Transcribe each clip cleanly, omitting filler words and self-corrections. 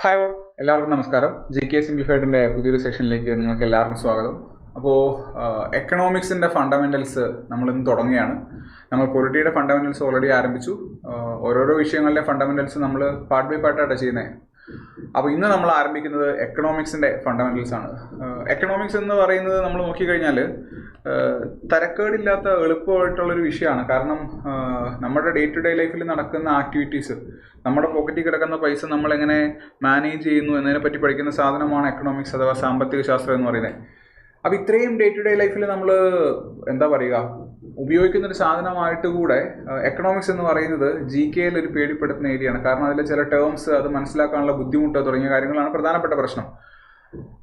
Hi എല്ലാവർക്കും നമസ്കാരം. GK സിംപ്ലിഫൈഡിൻ്റെ പുതിയൊരു സെഷനിലേക്ക് നിങ്ങൾക്ക് എല്ലാവർക്കും സ്വാഗതം. അപ്പോൾ എക്കണോമിക്സിൻ്റെ ഫണ്ടമെൻ്റൽസ് നമ്മളിന്ന് തുടങ്ങുകയാണ്. നമ്മൾ പൊളിറ്റിയുടെ ഫണ്ടമെൻ്റൽസ് ഓൾറെഡി ആരംഭിച്ചു. ഓരോരോ വിഷയങ്ങളുടെ ഫണ്ടമെൻ്റൽസ് നമ്മൾ പാർട്ട് ബൈ പാർട്ടായിട്ടാണ് ചെയ്യുന്നത്. അപ്പോൾ ഇന്ന് നമ്മൾ ആരംഭിക്കുന്നത് എക്കണോമിക്സിൻ്റെ ഫണ്ടമെൻ്റൽസ് ആണ്. എക്കണോമിക്സ് എന്ന് പറയുന്നത് നമ്മൾ നോക്കിക്കഴിഞ്ഞാൽ തരക്കേടില്ലാത്ത എളുപ്പമായിട്ടുള്ളൊരു വിഷയമാണ്. കാരണം നമ്മുടെ ഡേ ടു ഡേ ലൈഫിൽ നടക്കുന്ന ആക്ടിവിറ്റീസ്, നമ്മുടെ പോക്കറ്റിൽ കിടക്കുന്ന പൈസ നമ്മളെങ്ങനെ മാനേജ് ചെയ്യുന്നു എന്നതിനെ പറ്റി പഠിക്കുന്ന സാധനമാണ് എക്കണോമിക്സ് അഥവാ സാമ്പത്തിക ശാസ്ത്രം എന്ന് പറയുന്നത്. അപ്പോൾ ഇത്രയും ഡേ ടു ഡേ ലൈഫിൽ നമ്മൾ എന്താ പറയുക ഉപയോഗിക്കുന്നൊരു സാധനമായിട്ട് കൂടെ എക്കണോമിക്സ് എന്ന് പറയുന്നത് GKയിൽ ഒരു പേടിപ്പെടുത്തുന്ന ഏരിയയാണ്. കാരണം അതിലെ ചില ടേംസ് അത് മനസ്സിലാക്കാനുള്ള ബുദ്ധിമുട്ട് തുടങ്ങിയ കാര്യങ്ങളാണ് പ്രധാനപ്പെട്ട പ്രശ്നം.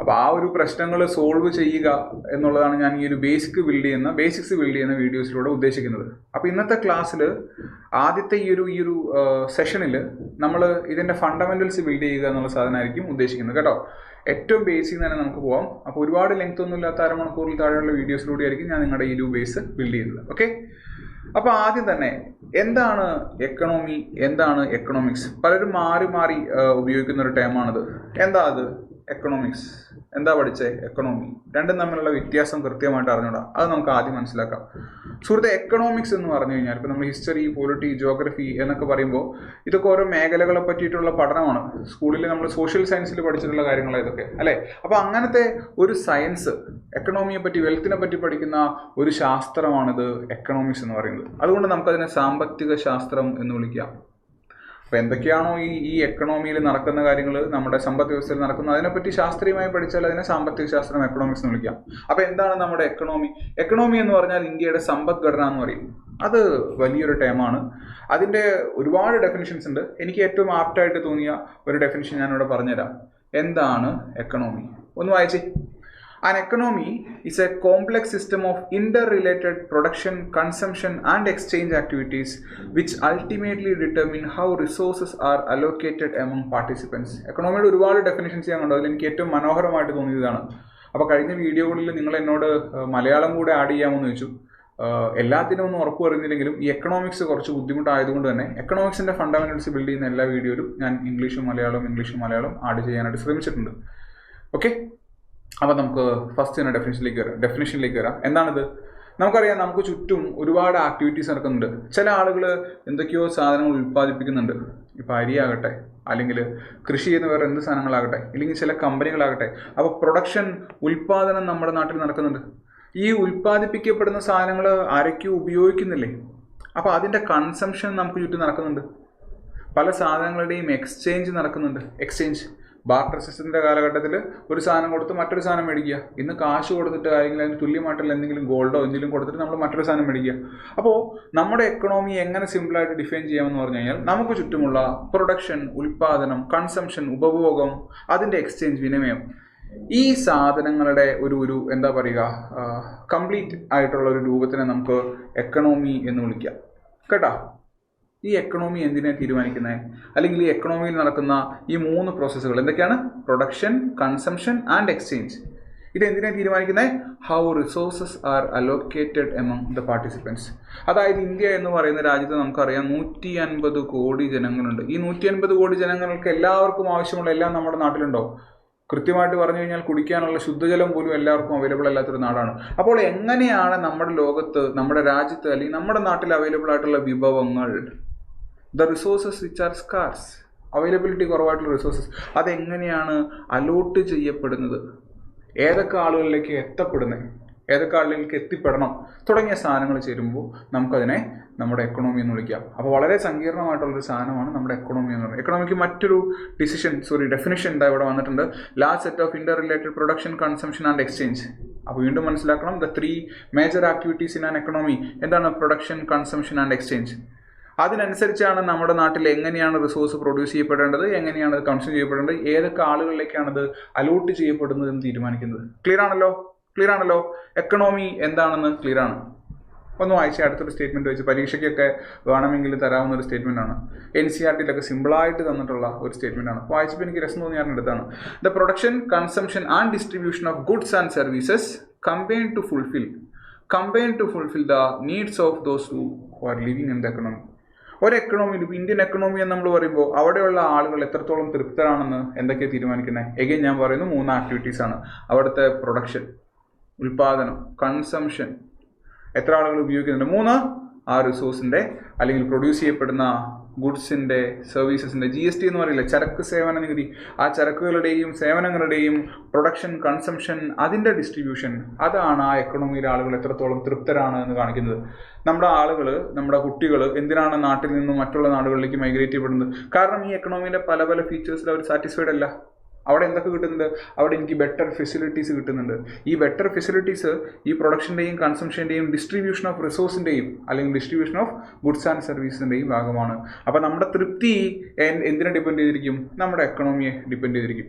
അപ്പോൾ ആ ഒരു പ്രശ്നങ്ങൾ സോൾവ് ചെയ്യുക എന്നുള്ളതാണ് ഞാൻ ഈ ഒരു ബേസിക്സ് ബിൽഡ് ചെയ്യുന്ന വീഡിയോസിലൂടെ ഉദ്ദേശിക്കുന്നത്. അപ്പോൾ ഇന്നത്തെ ക്ലാസ്സിൽ ആദ്യത്തെ ഈ ഒരു സെഷനിൽ നമ്മൾ ഇതിൻ്റെ ഫണ്ടമെൻ്റൽസ് ബിൽഡ് ചെയ്യുക എന്നുള്ള സാധനമായിരിക്കും ഉദ്ദേശിക്കുന്നത് കേട്ടോ. ഏറ്റവും ബേസിൽ തന്നെ നമുക്ക് പോകാം. അപ്പോൾ ഒരുപാട് ലെങ്ത് ഒന്നും ഇല്ലാത്ത അരമണിക്കൂറിൽ താഴെയുള്ള വീഡിയോസിലൂടെ ആയിരിക്കും ഞാൻ നിങ്ങളുടെ ഈ ഒരു ബേസ് ബിൽഡ് ചെയ്യുന്നത്. ഓക്കെ, അപ്പോൾ ആദ്യം തന്നെ എന്താണ് എക്കണോമി, എന്താണ് എക്കണോമിക്സ്? പലരും മാറി മാറി ഉപയോഗിക്കുന്ന ഒരു ടേമാണിത്. എന്താ അത് എക്കണോമിക്സ്? എന്താ പഠിച്ചേ എക്കണോമി? രണ്ടും തമ്മിലുള്ള വ്യത്യാസം കൃത്യമായിട്ട് അറിഞ്ഞൂടാ. അത് നമുക്ക് ആദ്യം മനസ്സിലാക്കാം. സുഹൃത്തെ, എക്കണോമിക്സ് എന്ന് പറഞ്ഞു കഴിഞ്ഞാൽ ഇപ്പോൾ നമ്മൾ ഹിസ്റ്ററി, പോളിറ്റി, ജിയോഗ്രഫി എന്നൊക്കെ പറയുമ്പോൾ ഇതൊക്കെ ഓരോ മേഖലകളെ പറ്റിയിട്ടുള്ള പഠനമാണ്. സ്കൂളിൽ നമ്മൾ സോഷ്യൽ സയൻസിൽ പഠിച്ചിട്ടുള്ള കാര്യങ്ങളാണ് ഇതൊക്കെ, അല്ലേ? അപ്പോൾ അങ്ങനത്തെ ഒരു സയൻസ്, എക്കണോമിയെ പറ്റി, വെൽത്തിനെ പറ്റി പഠിക്കുന്ന ഒരു ശാസ്ത്രമാണിത് എക്കണോമിക്സ് എന്ന് പറയുന്നത്. അതുകൊണ്ട് നമുക്കതിനെ സാമ്പത്തിക ശാസ്ത്രം എന്ന് വിളിക്കാം. അപ്പോൾ എന്തൊക്കെയാണോ ഈ എക്കണോമിയിൽ നടക്കുന്ന കാര്യങ്ങൾ, നമ്മുടെ സമ്പദ് വ്യവസ്ഥയിൽ നടക്കുന്നത്, അതിനെപ്പറ്റി ശാസ്ത്രീയമായി പഠിച്ചാൽ അതിനെ സാമ്പത്തിക ശാസ്ത്രം എക്കണോമിക്സ് എന്ന് വിളിക്കാം. അപ്പോൾ എന്താണ് നമ്മുടെ എക്കണോമി? എക്കണോമി എന്ന് പറഞ്ഞാൽ ഇന്ത്യയുടെ സമ്പദ്ഘടന എന്ന് പറയും. അത് വലിയൊരു ടേമാണ്. അതിൻ്റെ ഒരുപാട് ഡെഫിനിഷൻസ് ഉണ്ട്. എനിക്ക് ഏറ്റവും ആപ്റ്റായിട്ട് തോന്നിയ ഒരു ഡെഫിനിഷൻ ഞാനിവിടെ പറഞ്ഞുതരാം. എന്താണ് എക്കണോമി? ഒന്ന് വായിച്ചേ. An economy is a complex system of interrelated production, consumption and exchange activities which ultimately determine how resources are allocated among participants. എക്കണോമിയുടെ ഒരുപാട് ഡെഫിനിഷൻസ് ഞാൻ കണ്ടു. അതിൽ എനിക്ക് ഏറ്റവും മനോഹരമായിട്ട് തോന്നിയതാണ്. അപ്പോൾ കഴിഞ്ഞ വീഡിയോകളിൽ നിങ്ങൾ എന്നോട് മലയാളം കൂടെ ആഡ് ചെയ്യാമെന്ന് ചോദിച്ചു. എല്ലാത്തിനും ഒന്നും ഉറപ്പ് പറയുന്നില്ലെങ്കിലും ഈ എക്കണോമിക്സ് കുറച്ച് ബുദ്ധിമുട്ടായതുകൊണ്ട് തന്നെ എക്കണോമിക്സിൻ്റെ ഫണ്ടമെൻ്റൽസ് ബിൽഡ് ചെയ്യുന്ന എല്ലാ വീഡിയോയിലും ഞാൻ ഇംഗ്ലീഷും മലയാളം ആഡ് ചെയ്യാനായിട്ട് ശ്രമിച്ചിട്ടുണ്ട്. ഓക്കെ, അപ്പോൾ നമുക്ക് ഫസ്റ്റ് തന്നെ ഡെഫിനിഷനിലേക്ക് വരാം. എന്താണിത്? നമുക്കറിയാം, നമുക്ക് ചുറ്റും ഒരുപാട് ആക്ടിവിറ്റീസ് നടക്കുന്നുണ്ട്. ചില ആളുകൾ എന്തൊക്കെയോ സാധനങ്ങൾ ഉൽപ്പാദിപ്പിക്കുന്നുണ്ട്. ഇപ്പോൾ അരിയാകട്ടെ, അല്ലെങ്കിൽ കൃഷി ചെയ്യുന്ന വേറെ എന്ത് സാധനങ്ങളാകട്ടെ, അല്ലെങ്കിൽ ചില കമ്പനികളാകട്ടെ. അപ്പോൾ ഉൽപ്പാദനം നമ്മുടെ നാട്ടിൽ നടക്കുന്നുണ്ട്. ഈ ഉൽപ്പാദിപ്പിക്കപ്പെടുന്ന സാധനങ്ങൾ ആരൊക്കെയോ ഉപയോഗിക്കുന്നില്ലേ? അപ്പോൾ അതിൻ്റെ കൺസംഷൻ നമുക്ക് ചുറ്റും നടക്കുന്നുണ്ട്. പല സാധനങ്ങളുടെയും എക്സ്ചേഞ്ച് നടക്കുന്നുണ്ട്. എക്സ്ചേഞ്ച്, ബാർട്ടർ സിസ്റ്റത്തിൻ്റെ കാലഘട്ടത്തിൽ ഒരു സാധനം കൊടുത്ത് മറ്റൊരു സാധനം മേടിക്കുക. ഇന്ന് കാശ് കൊടുത്തിട്ട് അല്ലെങ്കിൽ അതിന് തുല്യമായിട്ടുള്ള എന്തെങ്കിലും ഗോൾഡോ എന്തെങ്കിലും കൊടുത്തിട്ട് നമ്മൾ മറ്റൊരു സാധനം മേടിക്കുക. അപ്പോൾ നമ്മുടെ എക്കണോമി എങ്ങനെ സിമ്പിളായിട്ട് ഡിഫൈൻ ചെയ്യാമെന്ന് പറഞ്ഞു കഴിഞ്ഞാൽ നമുക്ക് ചുറ്റുമുള്ള പ്രൊഡക്ഷൻ, ഉൽപ്പാദനം, കൺസംഷൻ, ഉപഭോഗം, അതിൻ്റെ എക്സ്ചേഞ്ച്, വിനിമയം, ഈ സാധനങ്ങളുടെ ഒരു എന്താ പറയുക കംപ്ലീറ്റ് ആയിട്ടുള്ള ഒരു രൂപത്തിനെ നമുക്ക് എക്കണോമി എന്ന് വിളിക്കാം കേട്ടോ. ഈ എക്കണോമി എന്തിനാണ് തീരുമാനിക്കുന്നത്? അല്ലെങ്കിൽ ഈ എക്കണോമിയിൽ നടക്കുന്ന ഈ 3 പ്രോസസ്സുകൾ എന്തൊക്കെയാണ്? Production, consumption and exchange. ഇത് എന്തിനാണ് തീരുമാനിക്കുന്നത്? How resources R allocated among the participants. അതായത് ഇന്ത്യ എന്ന് പറയുന്ന രാജ്യത്ത് നമുക്കറിയാം 150 കോടി ജനങ്ങളുണ്ട്. ഈ 150 കോടി ജനങ്ങൾക്ക് എല്ലാവർക്കും ആവശ്യമുള്ള എല്ലാം നമ്മുടെ നാട്ടിലുണ്ടോ? കൃത്യമായിട്ട് പറഞ്ഞു കഴിഞ്ഞാൽ കുടിക്കാനുള്ള ശുദ്ധജലം പോലും എല്ലാവർക്കും അവൈലബിൾ അല്ലാത്തൊരു നാടാണ്. അപ്പോൾ എങ്ങനെയാണ് നമ്മുടെ ലോകത്ത്, നമ്മുടെ രാജ്യത്ത്, അല്ലെങ്കിൽ നമ്മുടെ നാട്ടിൽ അവൈലബിൾ ആയിട്ടുള്ള വിഭവങ്ങൾ, the resources which are scarce, availability കുറവായിട്ടുള്ള റിസോഴ്സസ്, അതെങ്ങനെയാണ് അലോട്ട് ചെയ്യപ്പെടുന്നത്, ഏതൊക്കെ ആളുകളിലേക്ക് എത്തപ്പെടുന്നത്, ഏതൊക്കെ ആളുകളിലേക്ക് എത്തിപ്പെടണം തുടങ്ങിയ സാധനങ്ങൾ ചേരുമ്പോൾ നമുക്കതിനെ നമ്മുടെ എക്കണോമി എന്ന് വിളിക്കാം. അപ്പോൾ വളരെ സങ്കീർണമായിട്ടുള്ളൊരു സാധനമാണ് നമ്മുടെ എക്കണോമി എന്ന് പറയുന്നത്. എക്കണോമിക്ക് മറ്റൊരു ഡെഫിനിഷൻ എന്താ ഇവിടെ വന്നിട്ടുണ്ട്. Large set of inter related production, consumption and exchange. അപ്പോൾ വീണ്ടും മനസ്സിലാക്കണം, the 3 major activities in an economy. എന്താണ്? Production, consumption and exchange. അതിനനുസരിച്ചാണ് നമ്മുടെ നാട്ടിൽ എങ്ങനെയാണ് റിസോഴ്സ് പ്രൊഡ്യൂസ് ചെയ്യപ്പെടേണ്ടത്, എങ്ങനെയാണ് അത് കൺസ്യൂം ചെയ്യപ്പെടേണ്ടത്, ഏതൊക്കെ ആളുകളിലേക്കാണത് അലോട്ട് ചെയ്യപ്പെടുന്നത് എന്ന് തീരുമാനിക്കുന്നത്. ക്ലിയർ ആണല്ലോ? എക്കണോമി എന്താണെന്ന് ക്ലിയർ ആണ്? ഒന്ന് വായിച്ചാൽ അടുത്തൊരു സ്റ്റേറ്റ്മെൻറ്റ് വെച്ച് പരീക്ഷയ്ക്കൊക്കെ വേണമെങ്കിൽ തരാവുന്ന ഒരു സ്റ്റേറ്റ്മെൻ്റ് ആണ്. NCERT സിമ്പിളായിട്ട് തന്നിട്ടുള്ള ഒരു സ്റ്റേറ്റ്മെൻ്റ് ആണ്. വായിച്ചപ്പോൾ എനിക്ക് രസം തോന്നി ഞാൻ എടുത്താണ്. The production, consumption and distribution of goods and services combined to fulfil the needs of those who are living in the economy. ഒരു എക്കണോമിയിൽ ഇപ്പോൾ ഇന്ത്യൻ എക്കണോമി എന്ന് നമ്മൾ പറയുമ്പോൾ അവിടെയുള്ള ആളുകൾ എത്രത്തോളം തൃപ്തരാണെന്ന് എന്തൊക്കെയാണ് തീരുമാനിക്കുന്നത്? എഗെയിൻ ഞാൻ പറയുന്നു 3 ആക്ടിവിറ്റീസ് ആണ്. അവിടുത്തെ പ്രൊഡക്ഷൻ, ഉൽപാദനം, കൺസംഷൻ, എത്ര ആളുകൾ ഉപയോഗിക്കുന്നുണ്ട്. 3 ആ റിസോഴ്സിൻ്റെ അല്ലെങ്കിൽ പ്രൊഡ്യൂസ് ചെയ്യപ്പെടുന്ന ഗുഡ്സിൻ്റെ, സർവീസസിൻ്റെ, GST എന്ന് പറയില്ല, ചരക്ക് സേവന നികുതി, ആ ചരക്കുകളുടെയും സേവനങ്ങളുടെയും പ്രൊഡക്ഷൻ, കൺസംഷൻ, അതിൻ്റെ ഡിസ്ട്രിബ്യൂഷൻ, അതാണ് ആ എക്കണോമിയിലെ ആളുകൾ എത്രത്തോളം തൃപ്തരാണ് എന്ന് കാണിക്കുന്നത്. നമ്മുടെ ആളുകൾ, നമ്മുടെ കുട്ടികൾ എന്തിനാണ് നാട്ടിൽ നിന്നും മറ്റുള്ള നാടുകളിലേക്ക് മൈഗ്രേറ്റ് ചെയ്യപ്പെടുന്നത്? കാരണം ഈ എക്കണോമിയിലെ പല പല ഫീച്ചേഴ്സിൽ അവർ സാറ്റിസ്ഫൈഡ് അല്ല. അവിടെ എന്തൊക്കെ കിട്ടുന്നുണ്ട്? അവിടെ എനിക്ക് ബെറ്റർ ഫെസിലിറ്റീസ് കിട്ടുന്നുണ്ട്. ഈ ബെറ്റർ ഫെസിലിറ്റീസ് ഈ പ്രൊഡക്ഷൻ്റെയും കൺസംഷൻ്റെയും ഡിസ്ട്രിബ്യൂഷൻ ഓഫ് റിസോഴ്സിൻ്റെയും അല്ലെങ്കിൽ ഡിസ്ട്രിബ്യൂഷൻ ഓഫ് ഗുഡ്സ് ആൻഡ് സർവീസിൻ്റെയും ഭാഗമാണ്. അപ്പോൾ നമ്മുടെ തൃപ്തി എന്തിനെ ഡിപ്പെൻഡ് ചെയ്തിരിക്കും? നമ്മുടെ എക്കണോമിയെ ഡിപ്പെൻഡ് ചെയ്തിരിക്കും.